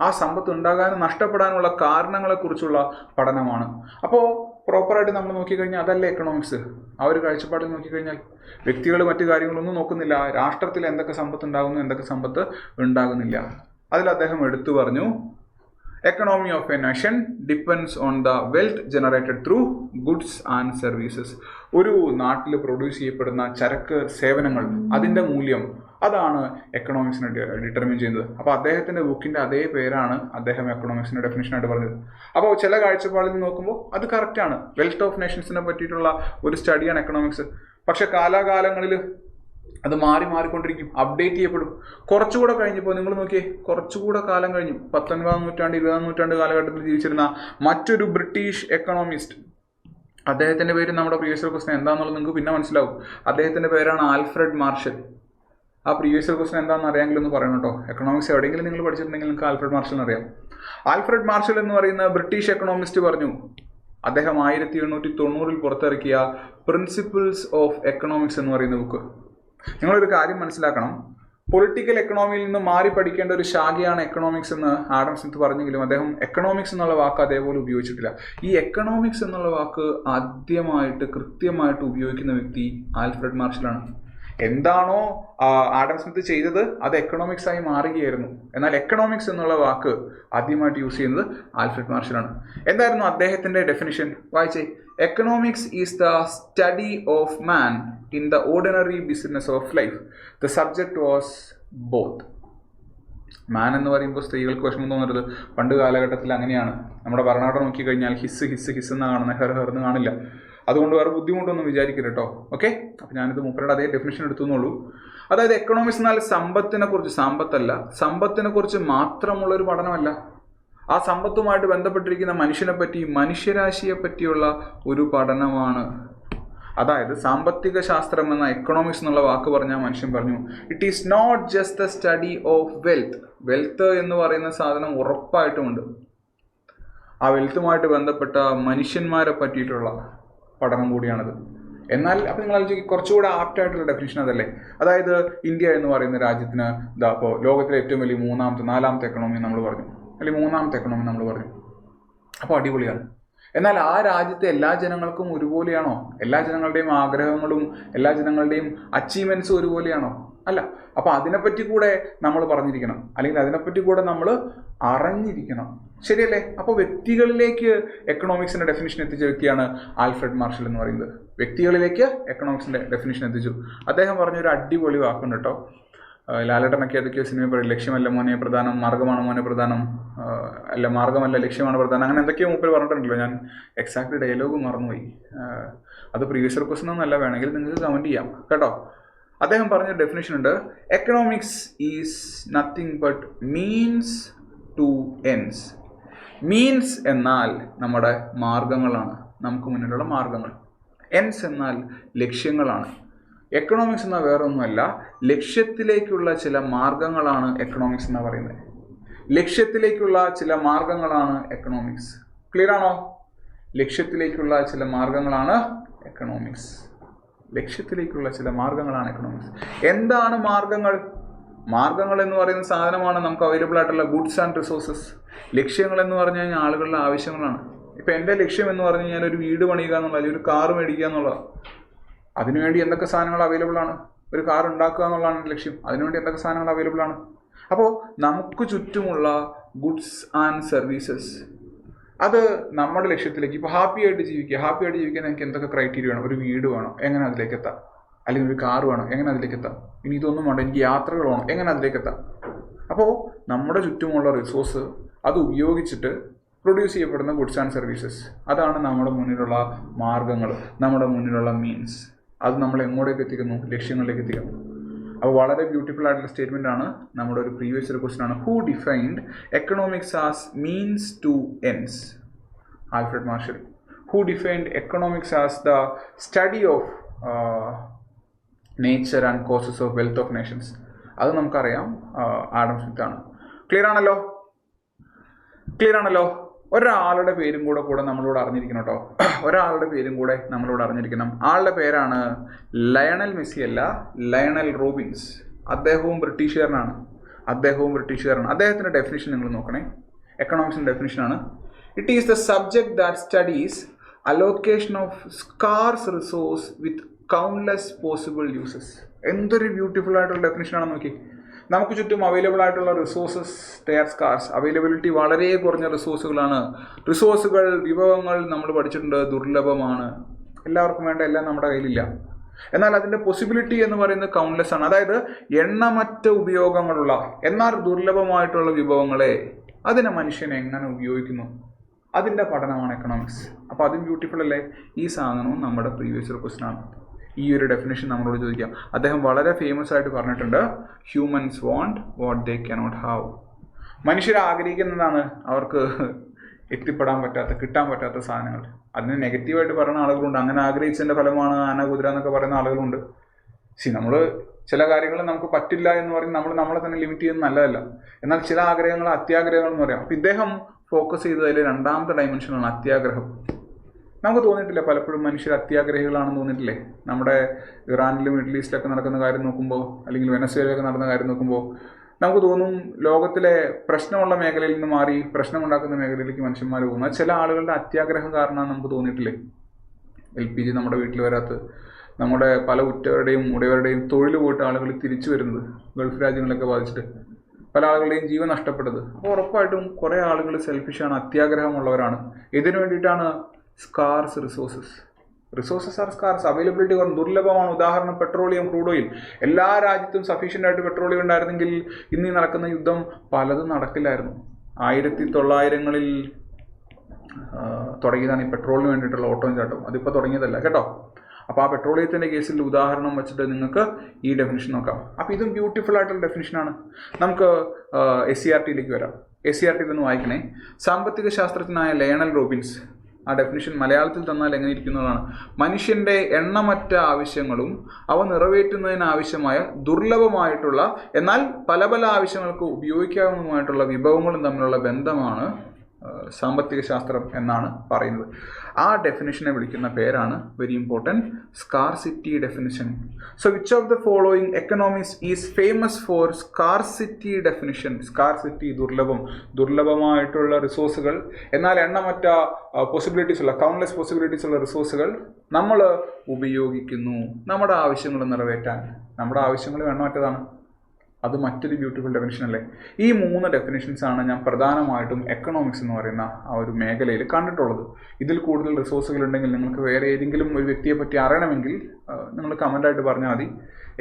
ആ സമ്പത്ത് ഉണ്ടാകാനും നഷ്ടപ്പെടാനുള്ള കാരണങ്ങളെക്കുറിച്ചുള്ള പഠനമാണ്. അപ്പോൾ പ്രോപ്പറായിട്ട് നമ്മൾ നോക്കിക്കഴിഞ്ഞാൽ അതല്ലേ എക്കണോമിക്സ്. ആ ഒരു കാഴ്ചപ്പാടിൽ നോക്കിക്കഴിഞ്ഞാൽ വ്യക്തികൾ മറ്റു കാര്യങ്ങളൊന്നും നോക്കുന്നില്ല. രാഷ്ട്രത്തിൽ എന്തൊക്കെ സമ്പത്ത് ഉണ്ടാകുന്നു, എന്തൊക്കെ സമ്പത്ത് ഉണ്ടാകുന്നില്ല. അതിൽ അദ്ദേഹം എടുത്തു പറഞ്ഞു, economy of A nation depends on the wealth generated through goods and services. ഒരു നാട്ടിൽ പ്രൊഡ്യൂസ് ചെയ്യപ്പെടുന്ന ചരക്ക് സേവനങ്ങൾ, അതിൻ്റെ മൂല്യം, അതാണ് എക്കണോമിക്സിനെ ഡിറ്റർമിൻ ചെയ്യുന്നത്. അപ്പോൾ അദ്ദേഹത്തിൻ്റെ ബുക്കിൻ്റെ അതേ പേരാണ് അദ്ദേഹം എക്കണോമിക്സിൻ്റെ ഡെഫിനിഷനായിട്ട് പറഞ്ഞത്. അപ്പോൾ ചില കാഴ്ചപ്പാടിൽ നോക്കുമ്പോൾ അത് കറക്റ്റാണ്. വെൽത്ത് ഓഫ് നേഷൻസിനെ പറ്റിയിട്ടുള്ള ഒരു സ്റ്റഡിയാണ് എക്കണോമിക്സ്. പക്ഷെ കാലാകാലങ്ങളിൽ അത് മാറിക്കൊണ്ടിരിക്കും, അപ്ഡേറ്റ് ചെയ്യപ്പെടും. കുറച്ചുകൂടെ കഴിഞ്ഞപ്പോൾ നിങ്ങൾ നോക്കിയേ, കുറച്ചുകൂടെ കാലം കഴിഞ്ഞു, 19-ാം നൂറ്റാണ്ട് 20-ാം നൂറ്റാണ്ട് കാലഘട്ടത്തിൽ ജീവിച്ചിരുന്ന മറ്റൊരു ബ്രിട്ടീഷ് എക്കണോമിസ്റ്റ്, അദ്ദേഹത്തിൻ്റെ പേര് നമ്മുടെ പ്രീവിയസ് ഇയർ ക്വസ്റ്റ്യൻ എന്താണെന്നുള്ളത് നിങ്ങൾക്ക് പിന്നെ മനസ്സിലാവും. അദ്ദേഹത്തിൻ്റെ പേരാണ് ആൽഫ്രഡ് മാർഷൽ. ആ പ്രീവിയസ് ഇയർ ക്വസ്റ്റ്യൻ എന്താണെന്ന് അറിയാമെങ്കിലും ഒന്ന് പറയണം കേട്ടോ. എക്കണോമിക്സ് എവിടെയെങ്കിലും നിങ്ങൾ പഠിച്ചിട്ടുണ്ടെങ്കിൽ നിങ്ങൾക്ക് ആൽഫ്രഡ് മാർഷലിനെ അറിയാം. ആൽഫ്രഡ് മാർഷൽ എന്ന് പറയുന്ന ബ്രിട്ടീഷ് എക്കണോമിസ്റ്റ് പറഞ്ഞു, അദ്ദേഹം 1890 പുറത്തിറക്കിയ പ്രിൻസിപ്പിൾസ് ഓഫ് എക്കണോമിക്സ് എന്ന് പറയുന്ന ബുക്ക്. നിങ്ങളൊരു കാര്യം മനസ്സിലാക്കണം, പൊളിറ്റിക്കൽ എക്കണോമിയിൽ നിന്ന് മാറി പഠിക്കേണ്ട ഒരു ശാഖയാണ് എക്കണോമിക്സ് എന്ന് ആഡം സ്മിത്ത് പറഞ്ഞെങ്കിലും അദ്ദേഹം എക്കണോമിക്സ് എന്നുള്ള വാക്ക് അതേപോലെ ഉപയോഗിച്ചിട്ടില്ല. ഈ എക്കണോമിക്സ് എന്നുള്ള വാക്ക് ആദ്യമായിട്ട് കൃത്യമായിട്ട് ഉപയോഗിക്കുന്ന വ്യക്തി ആൽഫ്രഡ് മാർഷലാണ്. എന്താണോ ആഡം സ്മിത്ത് ചെയ്തത് അത് എക്കണോമിക്സ് ആയി മാറുകയായിരുന്നു. എന്നാൽ എക്കണോമിക്സ് എന്നുള്ള വാക്ക് ആദ്യമായിട്ട് യൂസ് ചെയ്യുന്നത് ആൽഫ്രഡ് മാർഷലാണ്. എന്തായിരുന്നു അദ്ദേഹത്തിന്റെ ഡെഫിനിഷൻ? വായിച്ചേ. Economics is the study of man in the ordinary business of life. The subject was both. Man എന്ന് പറയുമ്പോൾ സ്ത്രീകൾക്ക് വിഷമം തോന്നരുത്. പണ്ട് കാലഘട്ടത്തിൽ അങ്ങനെയാണ്. നമ്മുടെ ഭരണഘടന നോക്കിക്കഴിഞ്ഞാൽ ഹിസ് ഹിസ് ഹിസ് എന്ന് കാണുന്ന ഹെർ ഹെർ എന്ന് കാണില്ല. അതുകൊണ്ട് വേറെ ബുദ്ധിമുട്ടൊന്നും വിചാരിക്കരുത് കേട്ടോ. ഓക്കെ, അപ്പം ഞാനിത് മൂപ്പരുടെ അതേ ഡെഫിനിഷൻ എടുത്തുന്നുള്ളൂ. അതായത് എക്കണോമിക്സ് എന്നാൽ സമ്പത്തിനെ കുറിച്ച്, സമ്പത്തല്ല, സമ്പത്തിനെ കുറിച്ച് മാത്രമുള്ള ഒരു പഠനമല്ല. ആ സമ്പത്തുമായിട്ട് ബന്ധപ്പെട്ടിരിക്കുന്ന മനുഷ്യനെ പറ്റി, മനുഷ്യരാശിയെ പറ്റിയുള്ള ഒരു പഠനമാണ്. അതായത് സാമ്പത്തിക ശാസ്ത്രം എന്ന എക്കണോമിക്സ് എന്നുള്ള വാക്ക് പറഞ്ഞാൽ മനുഷ്യൻ പറഞ്ഞു, it is not just the study of wealth. Wealth എന്ന് പറയുന്ന സാധനം ഉറപ്പായിട്ടുമുണ്ട്. ആ വെൽത്തുമായിട്ട് ബന്ധപ്പെട്ട മനുഷ്യന്മാരെ പറ്റിയിട്ടുള്ള പഠനം കൂടിയാണത്. എന്നാൽ അപ്പം നിങ്ങൾ ആലോചിക്കും, കുറച്ചുകൂടെ ആപ്റ്റായിട്ടുള്ള ഡെഫിനിഷൻ അതല്ലേ? അതായത് ഇന്ത്യ എന്ന് പറയുന്ന രാജ്യത്തിന് ഇപ്പോൾ ലോകത്തിലെ ഏറ്റവും വലിയ നാലാമത്തെ എക്കണോമി നമ്മൾ പറഞ്ഞു, അല്ലെങ്കിൽ മൂന്നാമത്തെ എക്കണോമി നമ്മൾ പറഞ്ഞു. അപ്പോൾ അടിപൊളിയാണ്. എന്നാൽ ആ രാജ്യത്തെ എല്ലാ ജനങ്ങൾക്കും ഒരുപോലെയാണോ? എല്ലാ ജനങ്ങളുടെയും ആഗ്രഹങ്ങളും എല്ലാ ജനങ്ങളുടെയും അച്ചീവ്മെൻറ്റ്സും ഒരുപോലെയാണോ? അല്ല. അപ്പോൾ അതിനെപ്പറ്റി കൂടെ നമ്മൾ പറഞ്ഞിരിക്കണം, അല്ലെങ്കിൽ അതിനെപ്പറ്റി കൂടെ നമ്മൾ അറിഞ്ഞിരിക്കണം. ശരിയല്ലേ? അപ്പോൾ വ്യക്തികളിലേക്ക് എക്കണോമിക്സിൻ്റെ ഡെഫിനിഷൻ എത്തിച്ച വ്യക്തിയാണ് ആൽഫ്രഡ് മാർഷൽ എന്ന് പറയുന്നത്. വ്യക്തികളിലേക്ക് എക്കണോമിക്സിൻ്റെ ഡെഫിനിഷൻ എത്തിച്ചു. അദ്ദേഹം പറഞ്ഞൊരു അടിപൊളി വാക്കുണ്ട് കേട്ടോ. ലാലേട്ടനൊക്കെ ഏതൊക്കെയോ സിനിമ പറയും, ലക്ഷ്യമല്ല മോനെ പ്രധാനം, മാർഗമാണ് മോനെ പ്രധാനം, അല്ല മാർഗമല്ല ലക്ഷ്യമാണ് പ്രധാനം, അങ്ങനെ എന്തൊക്കെയോ മൂപ്പർ പറഞ്ഞിട്ടുണ്ടല്ലോ. ഞാൻ എക്സാക്ട് ഡയലോഗ് മറന്നുപോയി. അത് പ്രീവിയസ് ക്വസ്റ്റൻ ഒന്നല്ല, വേണമെങ്കിൽ നിങ്ങൾക്ക് കമൻറ്റ് ചെയ്യാം കേട്ടോ. അദ്ദേഹം പറഞ്ഞ ഡെഫിനിഷൻ ഉണ്ട്, economics is nothing but means to ends. Means എന്നാൽ നമ്മുടെ മാർഗങ്ങളാണ്, നമുക്ക് മുന്നിലുള്ള മാർഗങ്ങൾ. എൻഡ്സ് എന്നാൽ ലക്ഷ്യങ്ങളാണ്. എക്കണോമിക്സ് എന്നാൽ വേറെ ഒന്നുമല്ല, ലക്ഷ്യത്തിലേക്കുള്ള ചില മാർഗങ്ങളാണ് എക്കണോമിക്സ് എന്ന് പറയുന്നത്. ലക്ഷ്യത്തിലേക്കുള്ള ചില മാർഗങ്ങളാണ് എക്കണോമിക്സ്. ക്ലിയർ ആണോ? ലക്ഷ്യത്തിലേക്കുള്ള ചില മാർഗങ്ങളാണ് എക്കണോമിക്സ്. ലക്ഷ്യത്തിലേക്കുള്ള ചില മാർഗങ്ങളാണ് എക്കണോമിക്സ്. എന്താണ് മാർഗങ്ങൾ? മാർഗങ്ങൾ എന്ന് പറയുന്ന സാധനമാണ് നമുക്ക് അവൈലബിൾ ആയിട്ടുള്ള ഗുഡ്സ് ആൻഡ് റിസോഴ്സസ്. ലക്ഷ്യങ്ങൾ എന്ന് പറഞ്ഞു കഴിഞ്ഞാൽ ആളുകളുടെ ആവശ്യങ്ങളാണ്. ഇപ്പം എൻ്റെ ലക്ഷ്യം എന്ന് പറഞ്ഞു കഴിഞ്ഞാൽ ഒരു വീട് പണിയുക എന്നുള്ള, അല്ലെങ്കിൽ ഒരു കാറ് മേടിക്കുക എന്നുള്ളത്. അതിനുവേണ്ടി എന്തൊക്കെ സാധനങ്ങൾ അവൈലബിൾ ആണ്? ഒരു കാർ ഉണ്ടാക്കുക എന്നുള്ളതാണ് എൻ്റെ ലക്ഷ്യം. അതിനുവേണ്ടി എന്തൊക്കെ സാധനങ്ങൾ അവൈലബിൾ ആണ്? അപ്പോൾ നമുക്ക് ചുറ്റുമുള്ള ഗുഡ്സ് ആൻഡ് സർവീസസ്, അത് നമ്മുടെ ലക്ഷ്യത്തിലേക്ക്, ഇപ്പോൾ ഹാപ്പി ആയിട്ട് ജീവിക്കാൻ എനിക്ക് എന്തൊക്കെ ക്രൈറ്റീരിയ വേണം? ഒരു വീട് വേണം, എങ്ങനെ അതിലേക്ക് എത്താം? അല്ലെങ്കിൽ ഒരു കാർ വേണം, എങ്ങനെ അതിലേക്ക് എത്താം? ഇനി ഇതൊന്നും വേണ്ട, എനിക്ക് യാത്രകൾ വേണം, എങ്ങനെ അതിലേക്ക് എത്താം? അപ്പോൾ നമ്മുടെ ചുറ്റുമുള്ള റിസോഴ്സ് അത് ഉപയോഗിച്ചിട്ട് പ്രൊഡ്യൂസ് ചെയ്യപ്പെടുന്ന ഗുഡ്സ് ആൻഡ് സർവീസസ്, അതാണ് നമ്മുടെ മുന്നിലുള്ള മാർഗങ്ങൾ, നമ്മുടെ മുന്നിലുള്ള മീൻസ്. അത് നമ്മൾ എങ്ങോട്ടേക്ക് എത്തിക്കുന്നു? ലക്ഷ്യങ്ങളിലേക്ക് എത്തിക്കുന്നു. അപ്പോൾ വളരെ ബ്യൂട്ടിഫുൾ ആയിട്ടുള്ള സ്റ്റേറ്റ്മെൻ്റ് ആണ്. നമ്മുടെ ഒരു പ്രീവിയസ് ക്വസ്റ്റൻ ആണ്, who defined economics as means to ends? Alfred marshal. Who defined economics as the study of nature and causes of wealth of Nations? അത് നമുക്കറിയാം, ആഡം സ്മിത്ത് ആണ്. ക്ലിയർ ആണല്ലോ? ക്ലിയർ ആണല്ലോ? ഒരാളുടെ പേരും കൂടെ നമ്മളോട് അറിഞ്ഞിരിക്കണം കേട്ടോ. ഒരാളുടെ പേരും കൂടെ നമ്മളോട് അറിഞ്ഞിരിക്കണം. ആളുടെ പേരാണ് ലയണൽ മെസ്സി അല്ല, ലയണൽ റോബിൻസ്. അദ്ദേഹവും ബ്രിട്ടീഷുകാരനാണ്. അദ്ദേഹത്തിൻ്റെ ഡെഫിനിഷൻ നിങ്ങൾ നോക്കണേ. എക്കണോമിക്സിൻ്റെ ഡെഫിനിഷനാണ്, it is the subject that studies allocation of scarce resource with countless possible uses. എന്തൊരു ബ്യൂട്ടിഫുൾ ആയിട്ടുള്ള ഡെഫിനിഷനാണെന്ന് നോക്കി. നമുക്ക് ചുറ്റും അവൈലബിൾ ആയിട്ടുള്ള resources, they are scarce. Availability വളരെ കുറഞ്ഞ റിസോഴ്സുകളാണ്. റിസോഴ്സുകൾ, വിഭവങ്ങൾ നമ്മൾ പഠിച്ചിട്ടുണ്ട്, ദുർലഭമാണ്. എല്ലാവർക്കും വേണ്ട എല്ലാം നമ്മുടെ കയ്യിലില്ല. എന്നാൽ അതിൻ്റെ പോസിബിലിറ്റി എന്ന് പറയുന്നത് കൗണ്ട്ലെസ് ആണ്. അതായത് എണ്ണമറ്റ ഉപയോഗങ്ങളുള്ള എന്നാൽ ദുർലഭമായിട്ടുള്ള വിഭവങ്ങളെ അതിനെ മനുഷ്യൻ എങ്ങനെ ഉപയോഗിക്കുന്നു, അതിൻ്റെ പഠനമാണ് എക്കണോമിക്സ്. അപ്പോൾ അതും ബ്യൂട്ടിഫുൾ അല്ലേ? ഈ സാധനവും നമ്മുടെ പ്രീവിയസ് ക്വസ്റ്റൻ ആണ്. ഈ ഒരു ഡെഫിനേഷൻ നമ്മളോട് ചോദിക്കാം. അദ്ദേഹം വളരെ ഫേമസ് ആയിട്ട് പറഞ്ഞിട്ടുണ്ട്, humans want what they cannot have. മനുഷ്യർ ആഗ്രഹിക്കുന്നതാണ് അവർക്ക് എത്തിപ്പെടാൻ പറ്റാത്ത, കിട്ടാൻ പറ്റാത്ത സാധനങ്ങൾ. അതിന് നെഗറ്റീവായിട്ട് പറയുന്ന ആളുകളുണ്ട്. അങ്ങനെ ആഗ്രഹിച്ചതിൻ്റെ ഫലമാണ് ആന കുതിര എന്നൊക്കെ പറയുന്ന ആളുകളുണ്ട്. നമ്മൾ ചില കാര്യങ്ങൾ നമുക്ക് പറ്റില്ല എന്ന് പറഞ്ഞ് നമ്മളെ തന്നെ ലിമിറ്റ് ചെയ്യുന്നത് നല്ലതല്ല. എന്നാൽ ചില ആഗ്രഹങ്ങൾ അത്യാഗ്രഹങ്ങൾ എന്ന് പറയാം. അപ്പോൾ ഇദ്ദേഹം ഫോക്കസ് ചെയ്തതിൽ രണ്ടാമത്തെ ഡയമെൻഷനാണ് അത്യാഗ്രഹം. നമുക്ക് തോന്നിയിട്ടില്ല പലപ്പോഴും മനുഷ്യർ അത്യാഗ്രഹികളാണെന്ന് തോന്നിയിട്ടില്ലേ? നമ്മുടെ ഇറാനിലും മിഡിൽ ഈസ്റ്റിലൊക്കെ നടക്കുന്ന കാര്യം നോക്കുമ്പോൾ, അല്ലെങ്കിൽ വെനസ്വേലയിലൊക്കെ നടന്ന കാര്യം നോക്കുമ്പോൾ നമുക്ക് തോന്നും ലോകത്തിലെ പ്രശ്നമുള്ള മേഖലയിൽ നിന്ന് മാറി പ്രശ്നമുണ്ടാക്കുന്ന മേഖലയിലേക്ക് മനുഷ്യന്മാർ പോകുന്നു. ചില ആളുകളുടെ അത്യാഗ്രഹം കാരണമാണ് നമുക്ക് തോന്നിയിട്ടില്ലേ? LPG നമ്മുടെ വീട്ടിൽ വരാത്ത, നമ്മുടെ പല ഉറ്റവരുടെയും ഉടയവരുടെയും തൊഴിൽ പോയിട്ട് ആളുകൾ തിരിച്ചു വരുന്നത്, ഗൾഫ് രാജ്യങ്ങളൊക്കെ ബാധിച്ചിട്ട് പല ആളുകളുടെയും ജീവൻ നഷ്ടപ്പെട്ടത്. അപ്പോൾ ഉറപ്പായിട്ടും കുറേ ആളുകൾ സെൽഫിഷാണ്, അത്യാഗ്രഹമുള്ളവരാണ്. ഇതിനു വേണ്ടിയിട്ടാണ് scars resources R scarce, availability കുറഞ്ഞു, ദുർലഭമാണ്. ഉദാഹരണം പെട്രോളിയം, ക്രൂഡ് ഓയിൽ. എല്ലാ രാജ്യത്തും സഫീഷ്യൻ്റ് ആയിട്ട് പെട്രോളിയം ഉണ്ടായിരുന്നെങ്കിൽ ഇന്ന് ഈ നടക്കുന്ന യുദ്ധം പലതും നടക്കില്ലായിരുന്നു. 1900-കളിൽ തുടങ്ങിയതാണ് ഈ പെട്രോളിന് വേണ്ടിയിട്ടുള്ള ഓട്ടവും ചാട്ടവും. അതിപ്പോൾ തുടങ്ങിയതല്ല കേട്ടോ. അപ്പോൾ ആ പെട്രോളിയത്തിൻ്റെ കേസിൽ ഉദാഹരണം വെച്ചിട്ട് നിങ്ങൾക്ക് ഈ ഡെഫിനിഷൻ നോക്കാം. അപ്പോൾ ഇതും ബ്യൂട്ടിഫുൾ ആയിട്ടുള്ള ഡെഫിനിഷനാണ്. നമുക്ക് SCERT-യിലേക്ക് വരാം. SCERT-യിൽ നിന്ന് വായിക്കണേ. സാമ്പത്തിക ശാസ്ത്രജ്ഞനായ ലയണൽ റോബിൻസ് ആ ഡെഫിനിഷൻ മലയാളത്തിൽ തന്നാൽ എങ്ങനെ ഇരിക്കുന്നതാണ്: മനുഷ്യൻ്റെ എണ്ണമറ്റ ആവശ്യങ്ങളും അവ നിറവേറ്റുന്നതിനാവശ്യമായ ദുർലഭമായിട്ടുള്ള എന്നാൽ പല പല ആവശ്യങ്ങൾക്ക് ഉപയോഗിക്കാവുന്നതുമായിട്ടുള്ള വിഭവങ്ങളും തമ്മിലുള്ള ബന്ധമാണ് സാമ്പത്തിക ശാസ്ത്രം എന്നാണ് പറയുന്നത്. ആ ഡെഫിനിഷനെ വിളിക്കുന്ന പേരാണ്, very important, scarcity definition. So which of the following economics is famous for scarcity definition? Scarcity, ദുർലഭമായിട്ടുള്ള റിസോഴ്സുകൾ എന്നാൽ എണ്ണമറ്റ പോസിബിലിറ്റീസ് ഉള്ള, കൗണ്ട്ലെസ് പോസിബിലിറ്റീസ് ഉള്ള റിസോഴ്സുകൾ നമ്മൾ ഉപയോഗിക്കുന്നു നമ്മുടെ ആവശ്യങ്ങൾ നിറവേറ്റാൻ. നമ്മുടെ ആവശ്യങ്ങൾ എണ്ണമറ്റതാണ്. അത് മറ്റൊരു ബ്യൂട്ടിഫുൾ ഡെഫിനിഷൻ അല്ലേ? ഈ 3 ഡെഫിനിഷൻസാണ് ഞാൻ പ്രധാനമായിട്ടും എക്കണോമിക്സ് എന്ന് പറയുന്ന ആ ഒരു മേഖലയിൽ കണ്ടിട്ടുള്ളത്. ഇതിൽ കൂടുതൽ റിസോഴ്സുകൾ ഉണ്ടെങ്കിൽ നിങ്ങൾക്ക് വേറെ ഏതെങ്കിലും ഒരു വ്യക്തിയെ പറ്റി അറിയണമെങ്കിൽ നിങ്ങൾ കമൻ്റായിട്ട് പറഞ്ഞാൽ മതി.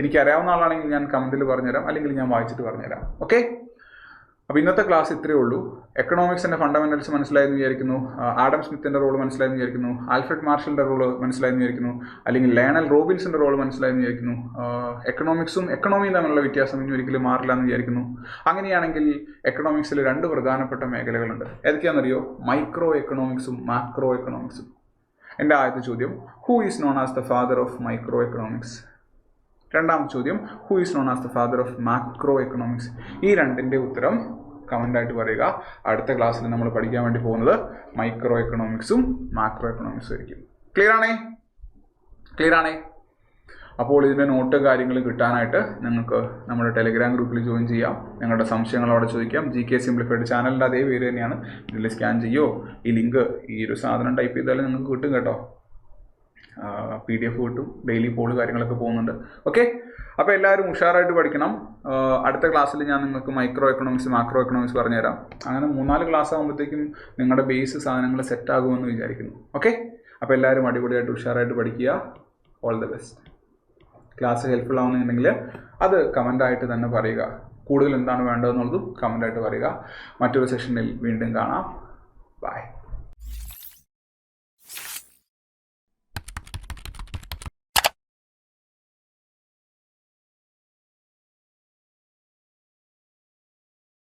എനിക്കറിയാവുന്ന ആളാണെങ്കിൽ ഞാൻ കമൻറ്റിൽ പറഞ്ഞുതരാം, അല്ലെങ്കിൽ ഞാൻ വായിച്ചിട്ട് പറഞ്ഞുതരാം. ഓക്കെ, അപ്പോൾ ഇന്നത്തെ ക്ലാസ് ഇത്രയേ ഉള്ളൂ. എക്കണോമിക്സിൻ്റെ ഫണ്ടമെൻ്റൽസ് മനസ്സിലായെന്ന് വിചാരിക്കുന്നു, ആഡം സ്മിത്തിൻ്റെ റോൾ മനസ്സിലായെന്ന് വിചാരിക്കുന്നു, ആൽഫ്രഡ് മാർഷലിൻ്റെ റോൾ മനസ്സിലായെന്ന് വിചാരിക്കുന്നു, അല്ലെങ്കിൽ ലയണൽ റോബിൻസിൻ്റെ റോൾ മനസ്സിലായെന്ന് വിചാരിക്കുന്നു. എക്കണോമിക്സും എക്കണോമിയും തമ്മിലുള്ള വ്യത്യാസം ഇനി ഒരിക്കലും മാറില്ല എന്ന് വിചാരിക്കുന്നു. അങ്ങനെയാണെങ്കിൽ എക്കണോമിക്സിൽ 2 പ്രധാനപ്പെട്ട മേഖലകളുണ്ട്. ഏതൊക്കെയാണെന്നറിയോ? മൈക്രോ എക്കണോമിക്സും മാക്രോ എക്കണോമിക്സും. എൻ്റെ ആദ്യത്തെ ചോദ്യം, who is known as the father of microeconomics? രണ്ടാമത്തെ ചോദ്യം, who is known as the father of macroeconomics? ഈ രണ്ടിൻ്റെ ഉത്തരം കമൻ്റായിട്ട് പറയുക. അടുത്ത ക്ലാസ്സിൽ നമ്മൾ പഠിക്കാൻ വേണ്ടി പോകുന്നത് മൈക്രോ എക്കണോമിക്സും മാക്രോ എക്കണോമിക്സും ആയിരിക്കും. ക്ലിയർ ആണേ? അപ്പോൾ ഇതിൻ്റെ നോട്ട് കാര്യങ്ങൾ കിട്ടാനായിട്ട് നിങ്ങൾക്ക് നമ്മുടെ ടെലിഗ്രാം ഗ്രൂപ്പിൽ ജോയിൻ ചെയ്യാം. നിങ്ങളുടെ സംശയങ്ങൾ അവിടെ ചോദിക്കാം. GK സിംപ്ലിഫൈഡ് ചാനലിൻ്റെ അതേ പേര് തന്നെയാണ്. ഇതിൽ സ്കാൻ ചെയ്യോ, ഈ ലിങ്ക്, ഈ ഒരു സാധനം ടൈപ്പ് ചെയ്താലും നിങ്ങൾക്ക് കിട്ടും കേട്ടോ. PDF കിട്ടും. ഡെയിലി പോൾ കാര്യങ്ങളൊക്കെ പോകുന്നുണ്ട്. ഓക്കെ, അപ്പോൾ എല്ലാവരും ഉഷാറായിട്ട് പഠിക്കണം. അടുത്ത ക്ലാസ്സിൽ ഞാൻ നിങ്ങൾക്ക് മൈക്രോ എക്കണോമിക്സ് മാക്രോ എക്കണോമിക്സ് പറഞ്ഞുതരാം. അങ്ങനെ 3-4 ക്ലാസ് ആകുമ്പോഴത്തേക്കും നിങ്ങളുടെ ബേസ് സാധനങ്ങൾ സെറ്റ് ആകുമെന്ന് വിചാരിക്കുന്നു. ഓക്കെ, അപ്പോൾ എല്ലാവരും അടിപൊളിയായിട്ട് ഉഷാറായിട്ട് പഠിക്കുക. All the best. Class helpful ആവുന്നുണ്ടെങ്കിൽ അത് കമൻ്റായിട്ട് തന്നെ പറയുക. കൂടുതൽ എന്താണ് വേണ്ടതെന്നുള്ളതും കമൻ്റായിട്ട് പറയുക. മറ്റൊരു സെഷനിൽ വീണ്ടും കാണാം. ബൈ.